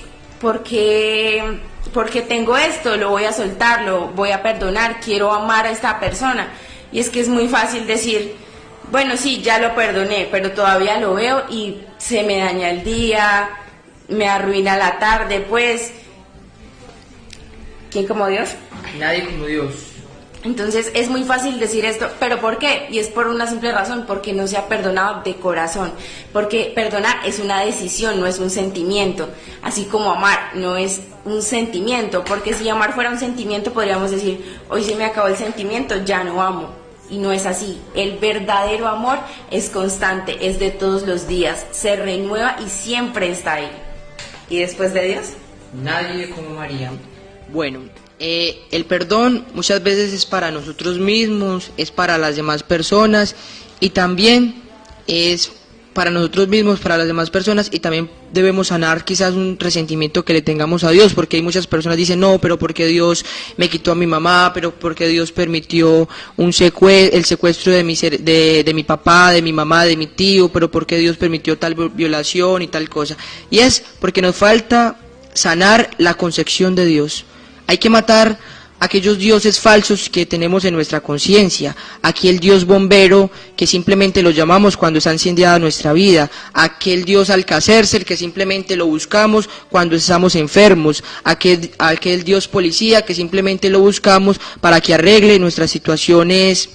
tengo esto? Lo voy a soltar, lo voy a perdonar, quiero amar a esta persona. Y es que es muy fácil decir, bueno, sí, ya lo perdoné, pero todavía lo veo y se me daña el día, me arruina la tarde, pues. ¿Quién como Dios? Nadie como Dios. Entonces es muy fácil decir esto, ¿pero por qué? Y es por una simple razón, porque no se ha perdonado de corazón, porque perdonar es una decisión, no es un sentimiento, así como amar no es un sentimiento, porque si amar fuera un sentimiento podríamos decir, hoy se me acabó el sentimiento, ya no amo, y no es así. El verdadero amor es constante, es de todos los días, se renueva y siempre está ahí. ¿Y después de Dios? Nadie como María. Bueno, el perdón muchas veces es para nosotros mismos, es para las demás personas y también es para nosotros mismos, para las demás personas, y también debemos sanar quizás un resentimiento que le tengamos a Dios, porque hay muchas personas que dicen, no, pero porque Dios me quitó a mi mamá, pero porque Dios permitió el secuestro de mi papá, de mi mamá, de mi tío, pero porque Dios permitió tal violación y tal cosa. Y es porque nos falta sanar la concepción de Dios. Hay que matar aquellos dioses falsos que tenemos en nuestra conciencia, aquel Dios bombero que simplemente lo llamamos cuando está incendiada nuestra vida, aquel Dios Alcácer que simplemente lo buscamos cuando estamos enfermos, aquel Dios policía que simplemente lo buscamos para que arregle nuestras situaciones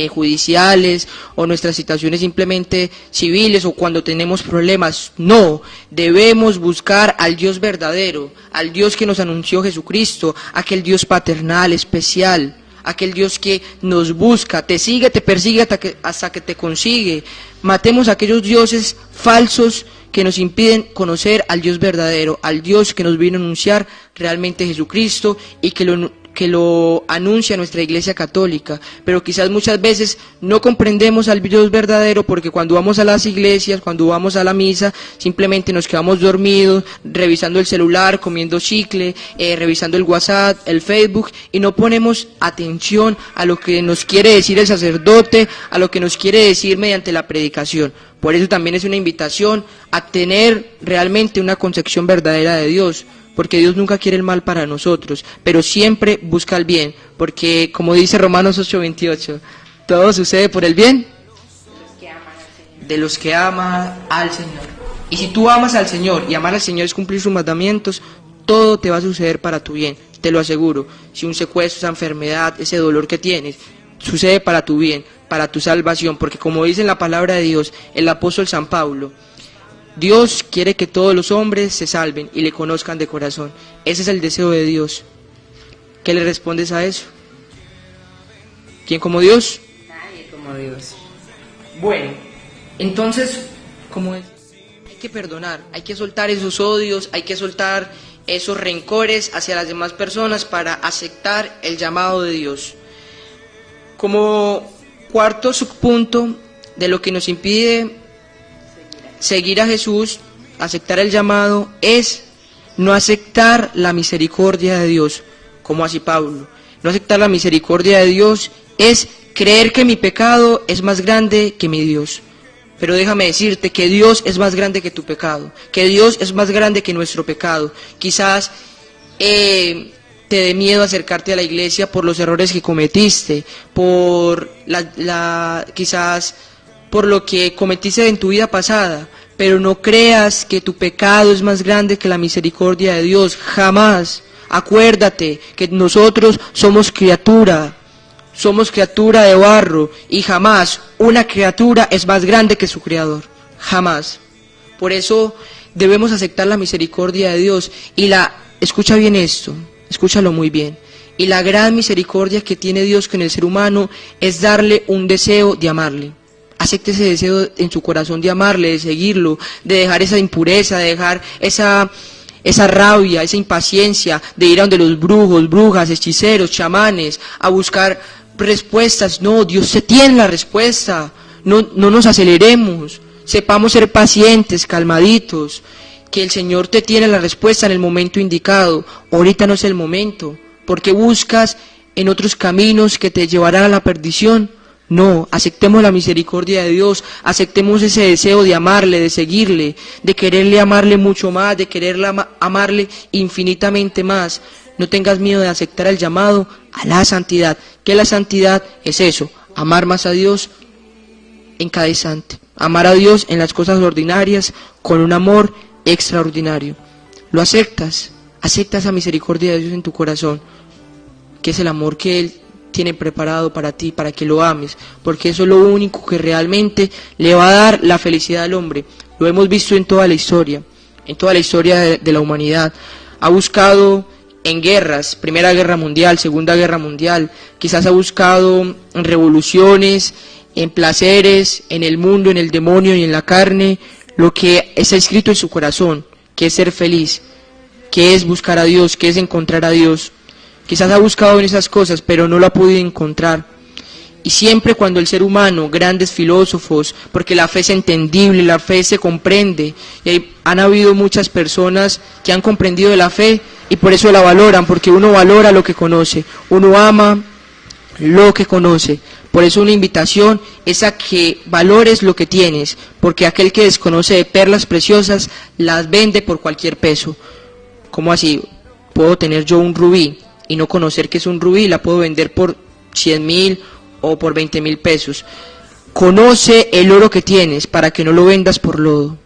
judiciales o nuestras situaciones simplemente civiles o cuando tenemos problemas. No, debemos buscar al Dios verdadero, al Dios que nos anunció Jesucristo, aquel Dios paternal, especial, aquel Dios que nos busca, te sigue, te persigue hasta que te consigue. Matemos a aquellos dioses falsos que nos impiden conocer al Dios verdadero, al Dios que nos vino a anunciar realmente Jesucristo y que lo anuncia nuestra Iglesia Católica, pero quizás muchas veces no comprendemos al Dios verdadero porque cuando vamos a las iglesias, cuando vamos a la misa, simplemente nos quedamos dormidos, revisando el celular, comiendo chicle, revisando el WhatsApp, el Facebook, y no ponemos atención a lo que nos quiere decir el sacerdote, a lo que nos quiere decir mediante la predicación. Por eso también es una invitación a tener realmente una concepción verdadera de Dios, porque Dios nunca quiere el mal para nosotros, pero siempre busca el bien, porque como dice Romanos 8:28, todo sucede por el bien de los que aman al Señor. Y si tú amas al Señor, y amar al Señor es cumplir sus mandamientos, todo te va a suceder para tu bien, te lo aseguro. Si un secuestro, esa enfermedad, ese dolor que tienes, sucede para tu bien, para tu salvación, porque como dice en la palabra de Dios, el apóstol San Pablo, Dios quiere que todos los hombres se salven y le conozcan de corazón. Ese es el deseo de Dios. ¿Qué le respondes a eso? ¿Quién como Dios? Nadie como Dios. Bueno, entonces, ¿cómo es? Hay que perdonar, hay que soltar esos odios, hay que soltar esos rencores hacia las demás personas para aceptar el llamado de Dios. Como cuarto subpunto de lo que nos impide seguir a Jesús, aceptar el llamado, es no aceptar la misericordia de Dios, como así Pablo. No aceptar la misericordia de Dios es creer que mi pecado es más grande que mi Dios. Pero déjame decirte que Dios es más grande que tu pecado, que Dios es más grande que nuestro pecado. Quizás te dé miedo acercarte a la iglesia por los errores que cometiste, por quizás por lo que cometiste en tu vida pasada, pero no creas que tu pecado es más grande que la misericordia de Dios, jamás. Acuérdate que nosotros somos criatura de barro, y jamás una criatura es más grande que su creador, jamás. Por eso debemos aceptar la misericordia de Dios, escucha bien esto, escúchalo muy bien, y la gran misericordia que tiene Dios con el ser humano es darle un deseo de amarle. Acepte ese deseo en su corazón de amarle, de seguirlo, de dejar esa impureza, de dejar esa rabia, esa impaciencia, de ir a donde los brujos, brujas, hechiceros, chamanes, a buscar respuestas. No, Dios se tiene la respuesta, no nos aceleremos, sepamos ser pacientes, calmaditos, que el Señor te tiene la respuesta en el momento indicado. Ahorita no es el momento, porque buscas en otros caminos que te llevarán a la perdición. No, aceptemos la misericordia de Dios, aceptemos ese deseo de amarle, de seguirle, de quererle amarle mucho más, de quererle amarle infinitamente más. No tengas miedo de aceptar el llamado a la santidad, que la santidad es eso, amar más a Dios en cada instante, amar a Dios en las cosas ordinarias con un amor extraordinario. ¿Lo aceptas? Acepta esa misericordia de Dios en tu corazón, que es el amor que Él tiene preparado para ti, para que lo ames, porque eso es lo único que realmente le va a dar la felicidad al hombre. Lo hemos visto en toda la historia de la humanidad. Ha buscado en guerras, Primera Guerra Mundial, Segunda Guerra Mundial, quizás ha buscado en revoluciones, en placeres, en el mundo, en el demonio y en la carne, lo que está escrito en su corazón, que es ser feliz, que es buscar a Dios, que es encontrar a Dios. Quizás ha buscado en esas cosas, pero no lo ha podido encontrar. Y siempre cuando el ser humano, grandes filósofos, porque la fe es entendible, la fe se comprende, y han habido muchas personas que han comprendido de la fe y por eso la valoran, porque uno valora lo que conoce, uno ama lo que conoce. Por eso una invitación es a que valores lo que tienes, porque aquel que desconoce de perlas preciosas las vende por cualquier peso. ¿Cómo así? Puedo tener yo un rubí y no conocer que es un rubí, la puedo vender por 100.000 o por 20.000 pesos. Conoce el oro que tienes para que no lo vendas por lodo.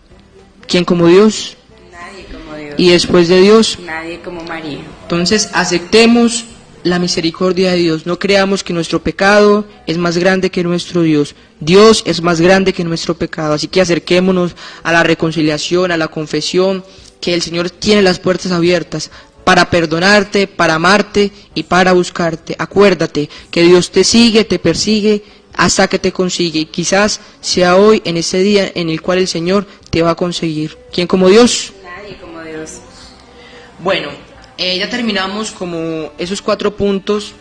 ¿Quién como Dios? Nadie como Dios. Y después de Dios, Nadie como María. entonces aceptemos la misericordia de Dios. No creamos que nuestro pecado es más grande que nuestro Dios. Dios es más grande que nuestro pecado. Así que acerquémonos a la reconciliación, a la confesión, que el Señor tiene las puertas abiertas para perdonarte, para amarte y para buscarte. Acuérdate que Dios te sigue, te persigue hasta que te consigue. Y quizás sea hoy, en ese día en el cual el Señor te va a conseguir. ¿Quién como Dios? Nadie como Dios. Bueno, ya terminamos como esos 4 puntos.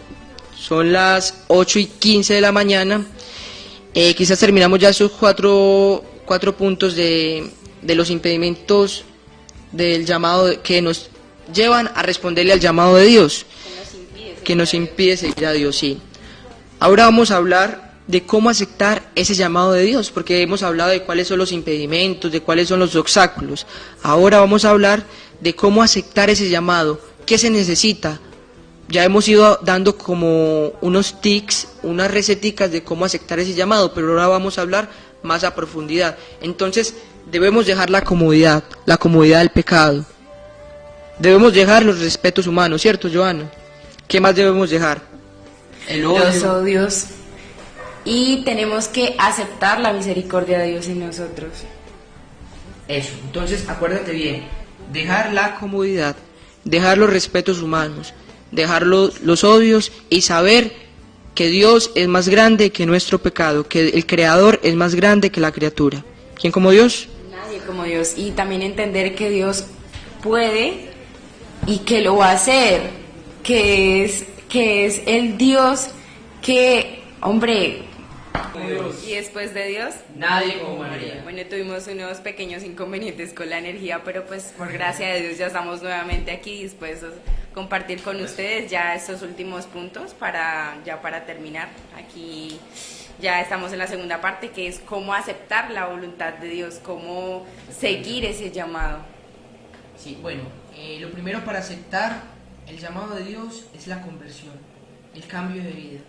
Son las 8:15 de la mañana. Quizás terminamos ya esos cuatro puntos de los impedimentos del llamado que nos llevan a responderle al llamado de Dios, que nos impide seguir a Dios, sí. Ahora vamos a hablar de cómo aceptar ese llamado de Dios, porque hemos hablado de cuáles son los impedimentos, de cuáles son los obstáculos. Ahora vamos a hablar de cómo aceptar ese llamado, qué se necesita. Ya hemos ido dando como unos tics, unas receticas de cómo aceptar ese llamado, pero ahora vamos a hablar más a profundidad. Entonces, debemos dejar la comodidad del pecado. Debemos dejar los respetos humanos, ¿cierto, Joana? ¿Qué más debemos dejar? El odio. Los odios. Y tenemos que aceptar la misericordia de Dios en nosotros. Eso, entonces acuérdate bien, dejar la comodidad, dejar los respetos humanos, dejar los odios y saber que Dios es más grande que nuestro pecado, que el Creador es más grande que la criatura. ¿Quién como Dios? Nadie como Dios. Y también entender que Dios puede y que lo va a hacer, que es el Dios que, hombre, y después de Dios, Nadie como María. bueno, tuvimos unos pequeños inconvenientes con la energía, pero pues por gracia de Dios ya estamos nuevamente aquí dispuestos a compartir con ustedes ya estos últimos puntos para terminar. Aquí ya estamos en la segunda parte, que es cómo aceptar la voluntad de Dios, cómo seguir ese llamado. Sí, bueno, lo primero para aceptar el llamado de Dios es la conversión, el cambio de vida.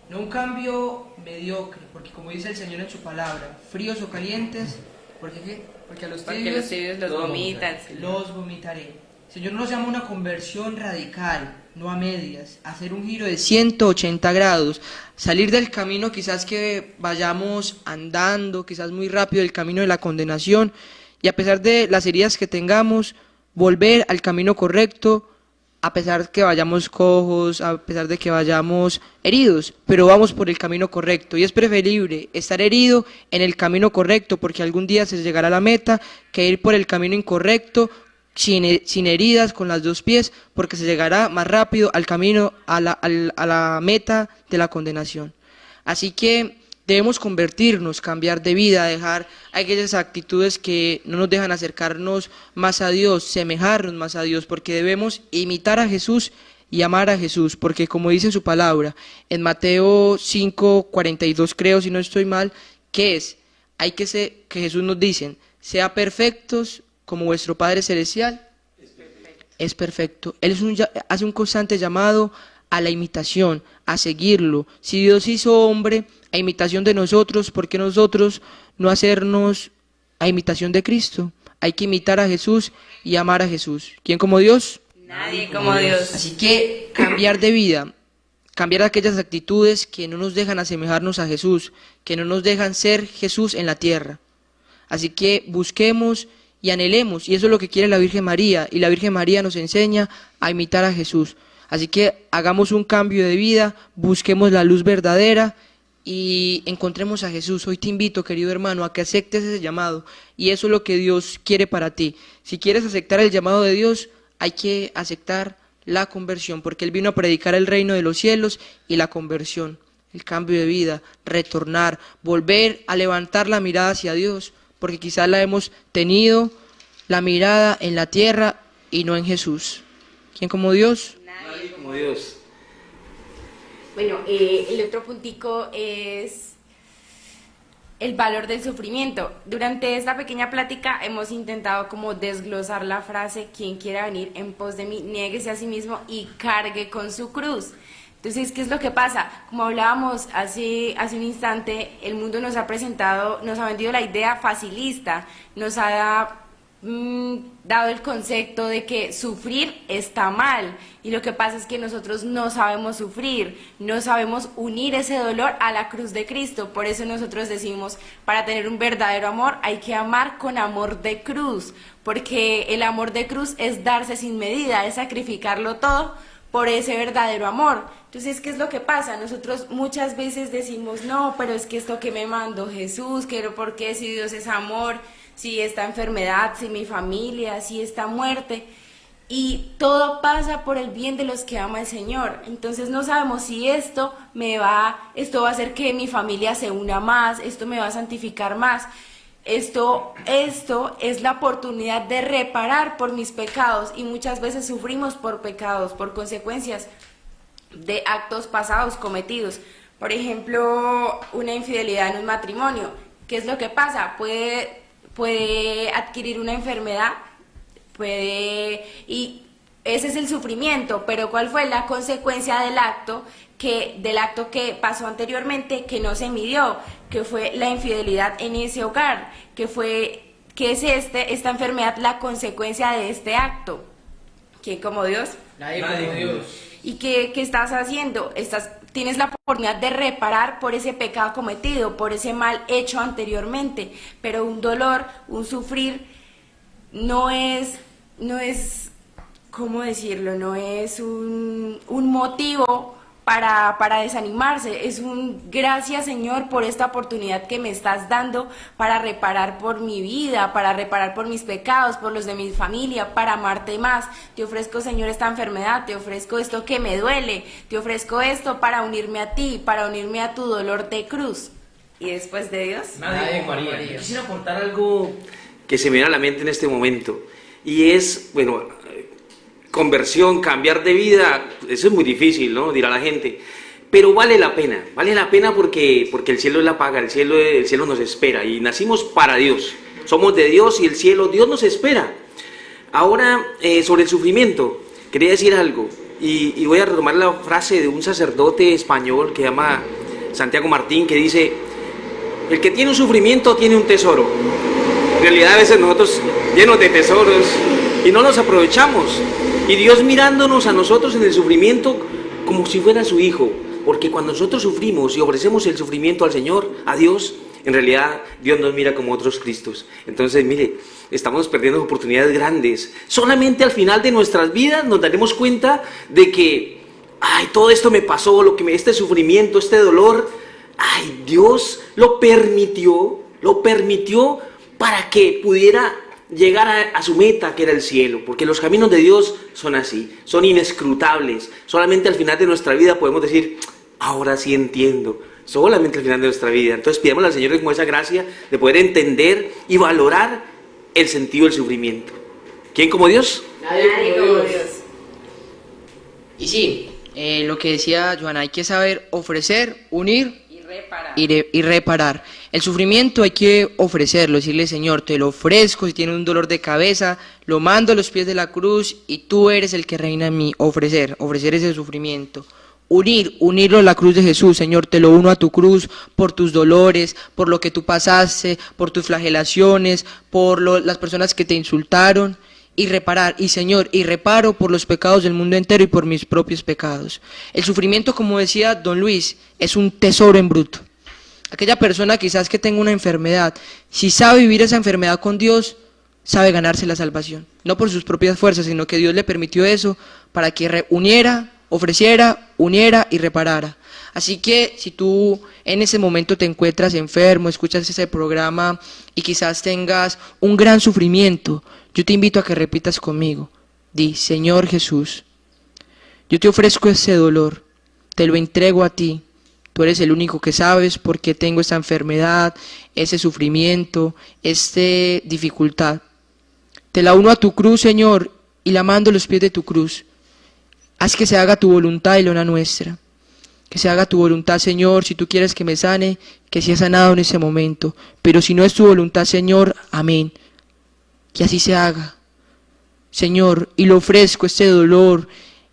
No un cambio mediocre, porque como dice el Señor en su palabra, fríos o calientes, ¿por qué? Porque a los tibios los vomitan. Los vomitaré. El Señor nos llama a una conversión radical, no a medias, a hacer un giro de 180 grados, salir del camino quizás que vayamos andando, quizás muy rápido, el camino de la condenación, y a pesar de las heridas que tengamos, volver al camino correcto, a pesar de que vayamos cojos, a pesar de que vayamos heridos, pero vamos por el camino correcto. Y es preferible estar herido en el camino correcto, porque algún día se llegará a la meta, que ir por el camino incorrecto, sin heridas, con las 2 pies, porque se llegará más rápido al camino, a la meta de la condenación. Así que debemos convertirnos, cambiar de vida, dejar aquellas actitudes que no nos dejan acercarnos más a Dios, semejarnos más a Dios, porque debemos imitar a Jesús y amar a Jesús, porque como dice su palabra, en Mateo 5:42 creo, si no estoy mal, que Jesús nos dice, sea perfectos como vuestro Padre Celestial es perfecto. Él hace un constante llamado a la imitación, a seguirlo. Si Dios hizo hombre a imitación de nosotros, ¿por qué nosotros no hacernos a imitación de Cristo? Hay que imitar a Jesús y amar a Jesús. ¿Quién como Dios? Nadie como Dios. Así que cambiar de vida, cambiar aquellas actitudes que no nos dejan asemejarnos a Jesús, que no nos dejan ser Jesús en la tierra. Así que busquemos y anhelemos, y eso es lo que quiere la Virgen María, y la Virgen María nos enseña a imitar a Jesús. Así que hagamos un cambio de vida, busquemos la luz verdadera y encontremos a Jesús. Hoy te invito, querido hermano, a que aceptes ese llamado, y eso es lo que Dios quiere para ti. Si quieres aceptar el llamado de Dios, hay que aceptar la conversión, porque Él vino a predicar el reino de los cielos y la conversión. el cambio de vida, retornar, volver a levantar la mirada hacia Dios, porque quizás la hemos tenido, la mirada en la tierra y no en Jesús. ¿Quién como Dios? Nadie como Dios. Bueno, el otro puntico es el valor del sufrimiento. Durante esta pequeña plática hemos intentado como desglosar la frase: quien quiera venir en pos de mí, niéguese a sí mismo y cargue con su cruz. Entonces, ¿qué es lo que pasa? Como hablábamos hace un instante, el mundo nos ha presentado, nos ha vendido la idea facilista, nos ha dado el concepto de que sufrir está mal, y lo que pasa es que nosotros no sabemos sufrir, no sabemos unir ese dolor a la cruz de Cristo. Por eso nosotros decimos, para tener un verdadero amor hay que amar con amor de cruz, porque el amor de cruz es darse sin medida, es sacrificarlo todo por ese verdadero amor. Entonces, ¿qué es lo que pasa? Nosotros muchas veces decimos, no, pero es que esto que me mandó Jesús, que ¿por qué? Si Dios es amor, si esta enfermedad, si mi familia, si esta muerte, y todo pasa por el bien de los que ama el Señor. Entonces no sabemos si esto va a hacer que mi familia se una más, esto me va a santificar más. Esto es la oportunidad de reparar por mis pecados, y muchas veces sufrimos por pecados, por consecuencias de actos pasados cometidos. Por ejemplo, una infidelidad en un matrimonio. ¿Qué es lo que pasa? Puede adquirir una enfermedad, y ese es el sufrimiento, pero ¿cuál fue la consecuencia del acto que pasó anteriormente, que no se midió, que fue la infidelidad en ese hogar, que es esta enfermedad la consecuencia de este acto? ¿Quién como Dios? Nadie como Dios. ¿Y qué estás haciendo? Tienes la oportunidad de reparar por ese pecado cometido, por ese mal hecho anteriormente, pero un dolor, un sufrir, no es, ¿cómo decirlo? No es un motivo para desanimarse, es un gracias, Señor, por esta oportunidad que me estás dando para reparar por mi vida, para reparar por mis pecados, por los de mi familia, para amarte más. Te ofrezco, Señor, esta enfermedad, te ofrezco esto que me duele, te ofrezco esto para unirme a ti, para unirme a tu dolor de cruz. ¿Y después de Dios? Nadie como María. Quisiera aportar algo que se me viene a la mente en este momento, y es, bueno, conversión, cambiar de vida. Eso es muy difícil, ¿no? Dirá la gente, pero vale la pena porque el cielo es la paga, el cielo nos espera, y nacimos para Dios, somos de Dios, y el cielo, Dios nos espera. Ahora, sobre el sufrimiento, quería decir algo, y voy a retomar la frase de un sacerdote español que se llama Santiago Martín, que dice: el que tiene un sufrimiento tiene un tesoro. En realidad, a veces nosotros llenos de tesoros y no los aprovechamos, y Dios mirándonos a nosotros en el sufrimiento como si fuera su hijo, porque cuando nosotros sufrimos y ofrecemos el sufrimiento al Señor, a Dios, en realidad Dios nos mira como otros Cristos. Entonces, mire, estamos perdiendo oportunidades grandes. Solamente al final de nuestras vidas nos daremos cuenta de que, todo esto me pasó, este sufrimiento, este dolor, Dios lo permitió para que pudiera llegar a su meta, que era el cielo, porque los caminos de Dios son así, son inescrutables. Solamente al final de nuestra vida podemos decir: ahora sí entiendo. Solamente al final de nuestra vida. Entonces pidamos al Señor como esa gracia de poder entender y valorar el sentido del sufrimiento. ¿Quién como Dios? Nadie como Dios. Y sí, lo que decía Joana, hay que saber ofrecer, unir y reparar. El sufrimiento hay que ofrecerlo, decirle: Señor, te lo ofrezco. Si tiene un dolor de cabeza, lo mando a los pies de la cruz, y tú eres el que reina en mí. Ofrecer ese sufrimiento. Unirlo a la cruz de Jesús. Señor, te lo uno a tu cruz por tus dolores, por lo que tú pasaste, por tus flagelaciones, por las personas que te insultaron. Y reparar, y Señor, y reparo por los pecados del mundo entero y por mis propios pecados. El sufrimiento, como decía don Luis, es un tesoro en bruto. Aquella persona quizás que tenga una enfermedad, si sabe vivir esa enfermedad con Dios, sabe ganarse la salvación. No por sus propias fuerzas, sino que Dios le permitió eso para que uniera, ofreciera, uniera y reparara. Así que si tú en ese momento te encuentras enfermo, escuchas ese programa y quizás tengas un gran sufrimiento, yo te invito a que repitas conmigo. Di: Señor Jesús, yo te ofrezco ese dolor, te lo entrego a ti. Tú eres el único que sabes por qué tengo esta enfermedad, ese sufrimiento, esta dificultad. Te la uno a tu cruz, Señor, y la mando a los pies de tu cruz. Haz que se haga tu voluntad y no la nuestra. Que se haga tu voluntad, Señor, si tú quieres que me sane, que sea sanado en ese momento. Pero si no es tu voluntad, Señor, amén. Que así se haga, Señor, y lo ofrezco, este dolor,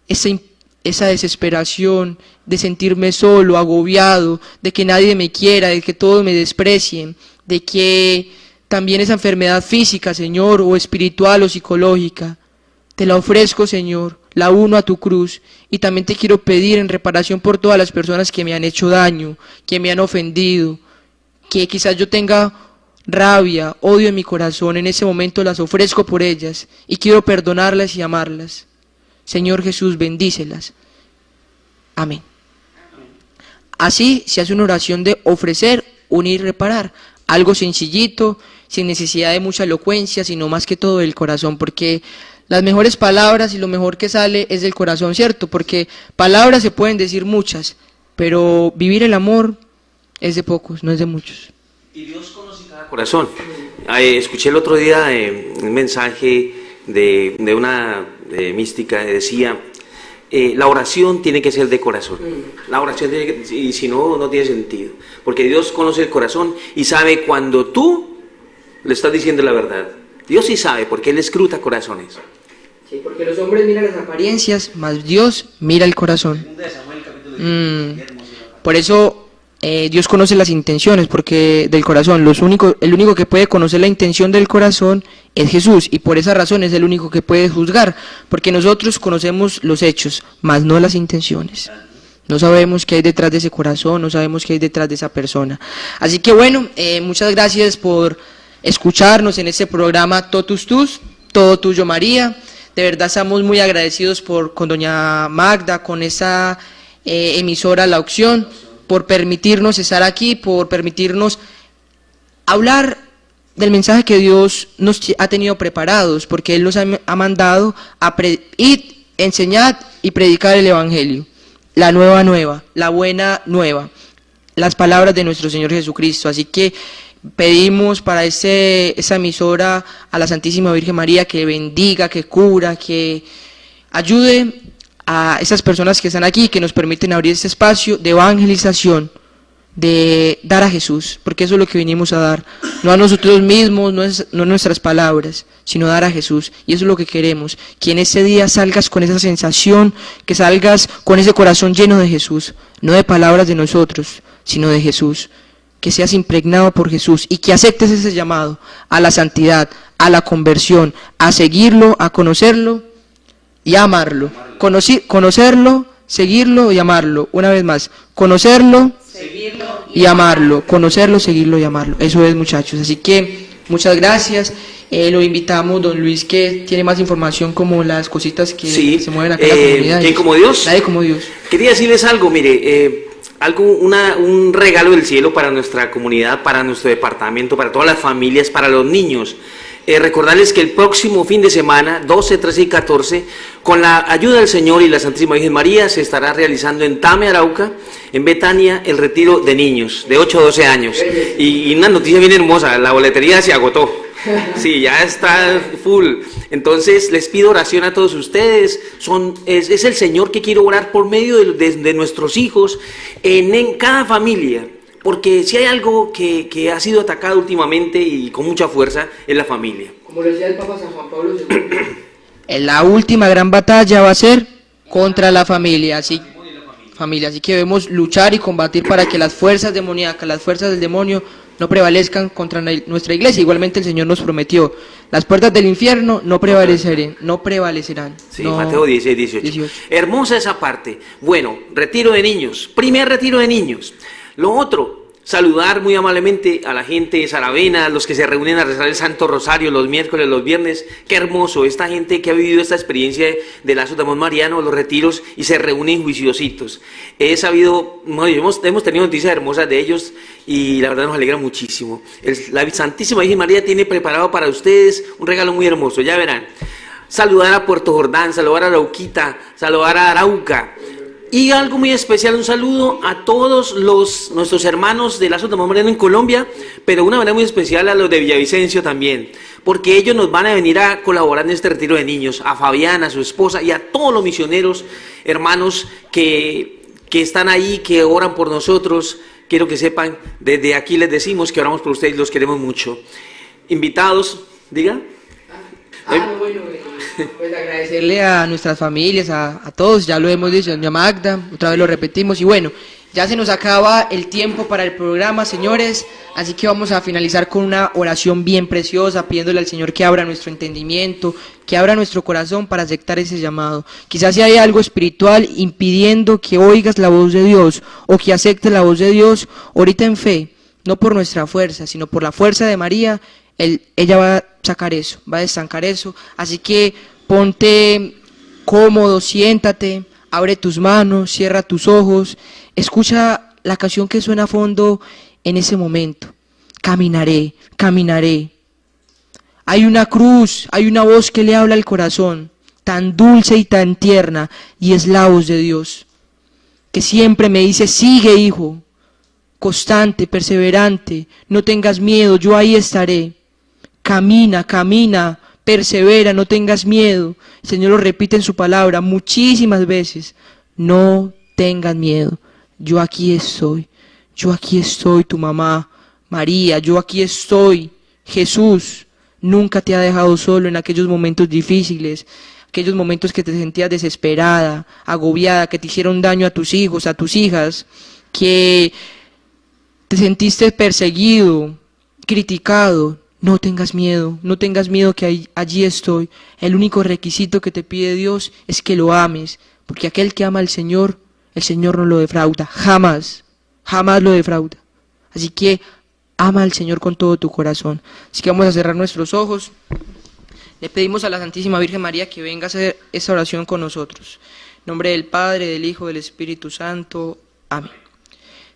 esa desesperación de sentirme solo, agobiado, de que nadie me quiera, de que todos me desprecien, de que también esa enfermedad física, Señor, o espiritual o psicológica, te la ofrezco, Señor, la uno a tu cruz, y también te quiero pedir en reparación por todas las personas que me han hecho daño, que me han ofendido, que quizás yo tenga rabia, odio en mi corazón, en ese momento las ofrezco por ellas, y quiero perdonarlas y amarlas. Señor Jesús, bendícelas. Amén. Así se hace una oración de ofrecer, unir, reparar. Algo sencillito, sin necesidad de mucha elocuencia, sino más que todo del corazón, porque las mejores palabras y lo mejor que sale es del corazón, ¿cierto? Porque palabras se pueden decir muchas, pero vivir el amor es de pocos, no es de muchos. Y Dios conoce cada corazón. Escuché el otro día un mensaje de una mística, decía, la oración tiene que ser de corazón. La oración tiene que, y si no, no tiene sentido. Porque Dios conoce el corazón y sabe cuando tú le estás diciendo la verdad. Dios sí sabe, porque Él escruta corazones. Sí, porque los hombres miran las apariencias, mas Dios mira el corazón. Por eso Dios conoce las intenciones, porque del corazón, el único que puede conocer la intención del corazón es Jesús, y por esa razón es el único que puede juzgar, porque nosotros conocemos los hechos, mas no las intenciones. No sabemos qué hay detrás de ese corazón, no sabemos qué hay detrás de esa persona. Así que bueno, muchas gracias por escucharnos en este programa Totus Tus, Todo Tuyo María. De verdad estamos muy agradecidos con doña Magda, con esa emisora La Opción, por permitirnos estar aquí, por permitirnos hablar del mensaje que Dios nos ha tenido preparados, porque Él nos ha mandado a enseñar y predicar el Evangelio, la nueva, la buena nueva, las palabras de nuestro Señor Jesucristo. Así que pedimos para esa emisora a la Santísima Virgen María que bendiga, que cura, que ayude a esas personas que están aquí, que nos permiten abrir este espacio de evangelización, de dar a Jesús, porque eso es lo que vinimos a dar, no a nosotros mismos, no nuestras palabras, sino dar a Jesús, y eso es lo que queremos, que en ese día salgas con esa sensación, que salgas con ese corazón lleno de Jesús, no de palabras de nosotros, sino de Jesús, que seas impregnado por Jesús y que aceptes ese llamado a la santidad, a la conversión, a seguirlo, a conocerlo y a amarlo. Conocerlo, seguirlo y amarlo. Una vez más, conocerlo, seguirlo y amarlo. Conocerlo, seguirlo y amarlo. Eso es, muchachos. Así que muchas gracias. Lo invitamos, don Luis, que tiene más información como las cositas que se mueven acá en la comunidad. ¿Quién como Dios? Nadie como Dios. Quería decirles algo, mire, un regalo del cielo para nuestra comunidad, para nuestro departamento, para todas las familias, para los niños. Recordarles que el próximo fin de semana, 12, 13 y 14, con la ayuda del Señor y la Santísima Virgen María, se estará realizando en Tame, Arauca, en Betania, el retiro de niños de 8 a 12 años. Y una noticia bien hermosa, la boletería se agotó. Sí, ya está full. Entonces les pido oración a todos ustedes. Es el Señor que quiere orar por medio de nuestros hijos en cada familia. Porque si hay algo que ha sido atacado últimamente y con mucha fuerza, es la familia. Como lo decía el Papa San Juan Pablo II, la última gran batalla va a ser contra la familia. Así que debemos luchar y combatir para que las fuerzas demoníacas, las fuerzas del demonio, no prevalezcan contra nuestra iglesia. Igualmente el Señor nos prometió, las puertas del infierno no prevalecerán. Sí, no. Mateo 16, 18. Hermosa esa parte. Bueno, retiro de niños, primer retiro de niños. Lo otro, saludar muy amablemente a la gente de Saravena, a los que se reúnen a rezar el Santo Rosario los miércoles, los viernes. Qué hermoso, esta gente que ha vivido esta experiencia de lazos de amor mariano, los retiros, y se reúnen juiciositos. He sabido, hemos tenido noticias hermosas de ellos y la verdad nos alegra muchísimo. La Santísima Virgen María tiene preparado para ustedes un regalo muy hermoso, ya verán. Saludar a Puerto Jordán, saludar a Arauquita, saludar a Arauca. Y algo muy especial, un saludo a todos nuestros hermanos de Lazos de Amor Mariano en Colombia, pero de una manera muy especial a los de Villavicencio también, porque ellos nos van a venir a colaborar en este retiro de niños, a Fabiana, a su esposa y a todos los misioneros, hermanos que están ahí, que oran por nosotros. Quiero que sepan, desde aquí les decimos que oramos por ustedes y los queremos mucho. Invitados, diga. Bueno, pues agradecerle a nuestras familias, a todos, ya lo hemos dicho, doña Magda, otra vez lo repetimos, y bueno, ya se nos acaba el tiempo para el programa, señores, así que vamos a finalizar con una oración bien preciosa, pidiéndole al Señor que abra nuestro entendimiento, que abra nuestro corazón para aceptar ese llamado. Quizás si hay algo espiritual impidiendo que oigas la voz de Dios, o que aceptes la voz de Dios, ahorita en fe, no por nuestra fuerza, sino por la fuerza de María, ella va a sacar eso, va a destancar eso, así que ponte cómodo, siéntate, abre tus manos, cierra tus ojos, escucha la canción que suena a fondo en ese momento. Caminaré, caminaré. Hay una cruz, hay una voz que le habla al corazón, tan dulce y tan tierna, y es la voz de Dios, que siempre me dice, sigue hijo, constante, perseverante, no tengas miedo, yo ahí estaré. Camina, camina, persevera, no tengas miedo. El Señor lo repite en su palabra muchísimas veces. No tengas miedo, yo aquí estoy tu mamá, María, yo aquí estoy. Jesús nunca te ha dejado solo en aquellos momentos difíciles, aquellos momentos que te sentías desesperada, agobiada, que te hicieron daño a tus hijos, a tus hijas, que te sentiste perseguido, criticado. No tengas miedo, no tengas miedo que allí estoy. El único requisito que te pide Dios es que lo ames, porque aquel que ama al Señor, el Señor no lo defrauda, jamás, jamás lo defrauda. Así que ama al Señor con todo tu corazón. Así que vamos a cerrar nuestros ojos. Le pedimos a la Santísima Virgen María que venga a hacer esta oración con nosotros. En nombre del Padre, del Hijo, del Espíritu Santo. Amén.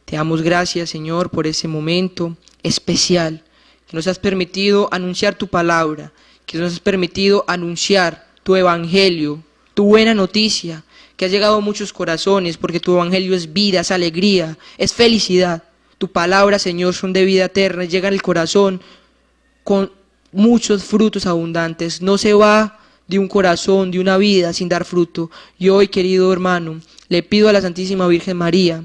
Te damos gracias, Señor, por ese momento especial que nos has permitido anunciar tu palabra, que nos has permitido anunciar tu evangelio, tu buena noticia, que ha llegado a muchos corazones, porque tu evangelio es vida, es alegría, es felicidad. Tu palabra, Señor, son de vida eterna, llegan al corazón con muchos frutos abundantes. No se va de un corazón, de una vida sin dar fruto. Y hoy, querido hermano, le pido a la Santísima Virgen María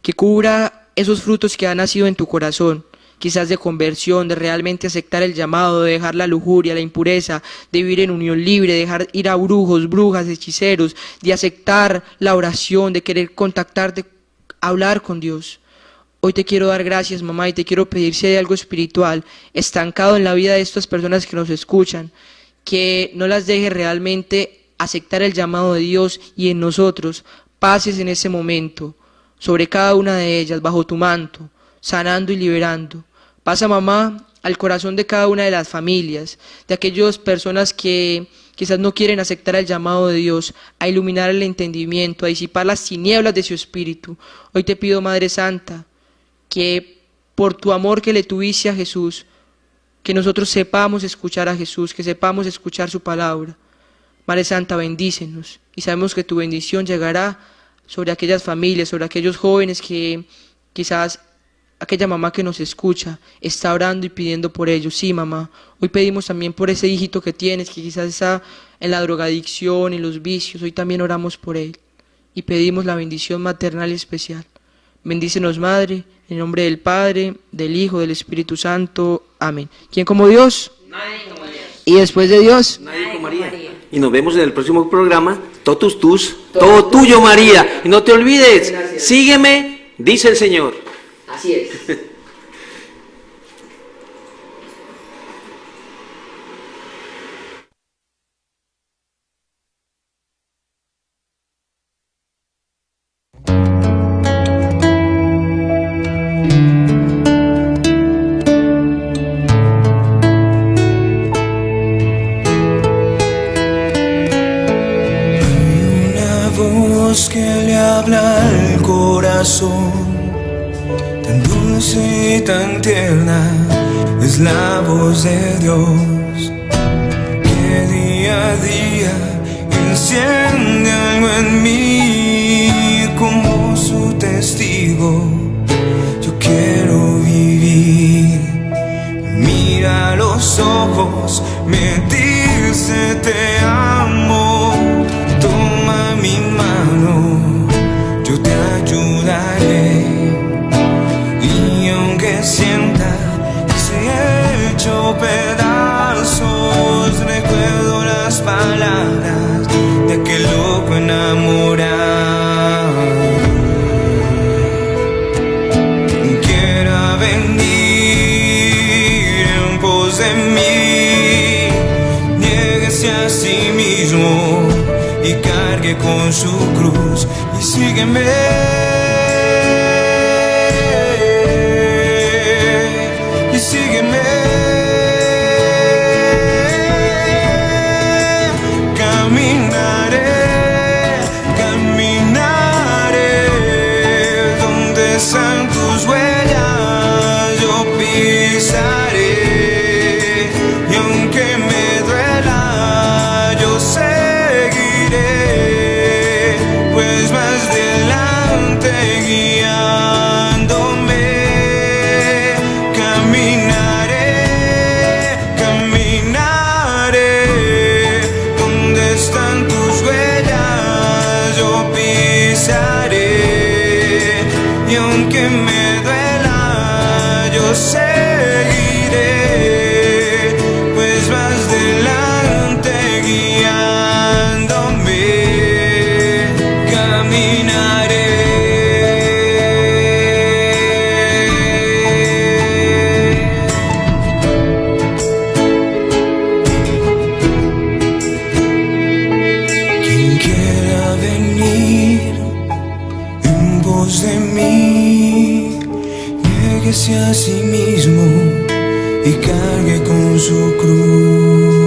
que cubra esos frutos que han nacido en tu corazón, quizás de conversión, de realmente aceptar el llamado, de dejar la lujuria, la impureza, de vivir en unión libre, de dejar ir a brujos, brujas, hechiceros, de aceptar la oración, de querer contactarte, hablar con Dios. Hoy te quiero dar gracias, mamá, y te quiero pedir si hay algo espiritual estancado en la vida de estas personas que nos escuchan, que no las deje realmente aceptar el llamado de Dios y en nosotros pases en ese momento sobre cada una de ellas, bajo tu manto, sanando y liberando. Pasa, mamá, al corazón de cada una de las familias, de aquellas personas que quizás no quieren aceptar el llamado de Dios, a iluminar el entendimiento, a disipar las tinieblas de su espíritu. Hoy te pido, Madre Santa, que por tu amor que le tuviste a Jesús, que nosotros sepamos escuchar a Jesús, que sepamos escuchar su palabra. Madre Santa, bendícenos, y sabemos que tu bendición llegará sobre aquellas familias, sobre aquellos jóvenes que quizás aquella mamá que nos escucha está orando y pidiendo por ellos. Sí, mamá, hoy pedimos también por ese hijito que tienes, que quizás está en la drogadicción y los vicios. Hoy también oramos por él y pedimos la bendición maternal y especial. Bendícenos, Madre, en el nombre del Padre, del Hijo, del Espíritu Santo. Amén. ¿Quién como Dios? Nadie como Dios. Y después de Dios, Nadie como María. Y nos vemos en el próximo programa. Totus tus, todo tuyo, María. Y no te olvides, sígueme, dice el Señor. así es. Que le habla al corazón, tan dulce y tan tierna es la voz de Dios, que día a día enciende algo en mí, testigo. Yo quiero vivir. Mira los ojos, me dice te amo. Toma mi mano, yo te ayudaré. Y aunque sienta que se he hecho pedazos, recuerdo las palabras de aquel loco enamorado. Quiera venir en pos de mí, niéguese a sí mismo y cargue con su cruz y sígueme. Y sígueme. Caminaré, caminaré donde están tus huellas, yo pisaré. Y aunque me duela, yo seguiré, pues más delante guiándome. Caminaré, caminaré donde están tus huellas, yo pisaré. Y aunque me duela, yo seguiré, pues más delante guiándome. Caminaré. Quien quiera venir en pos de mí, niéguese a sí mismo y cargue con su cruz.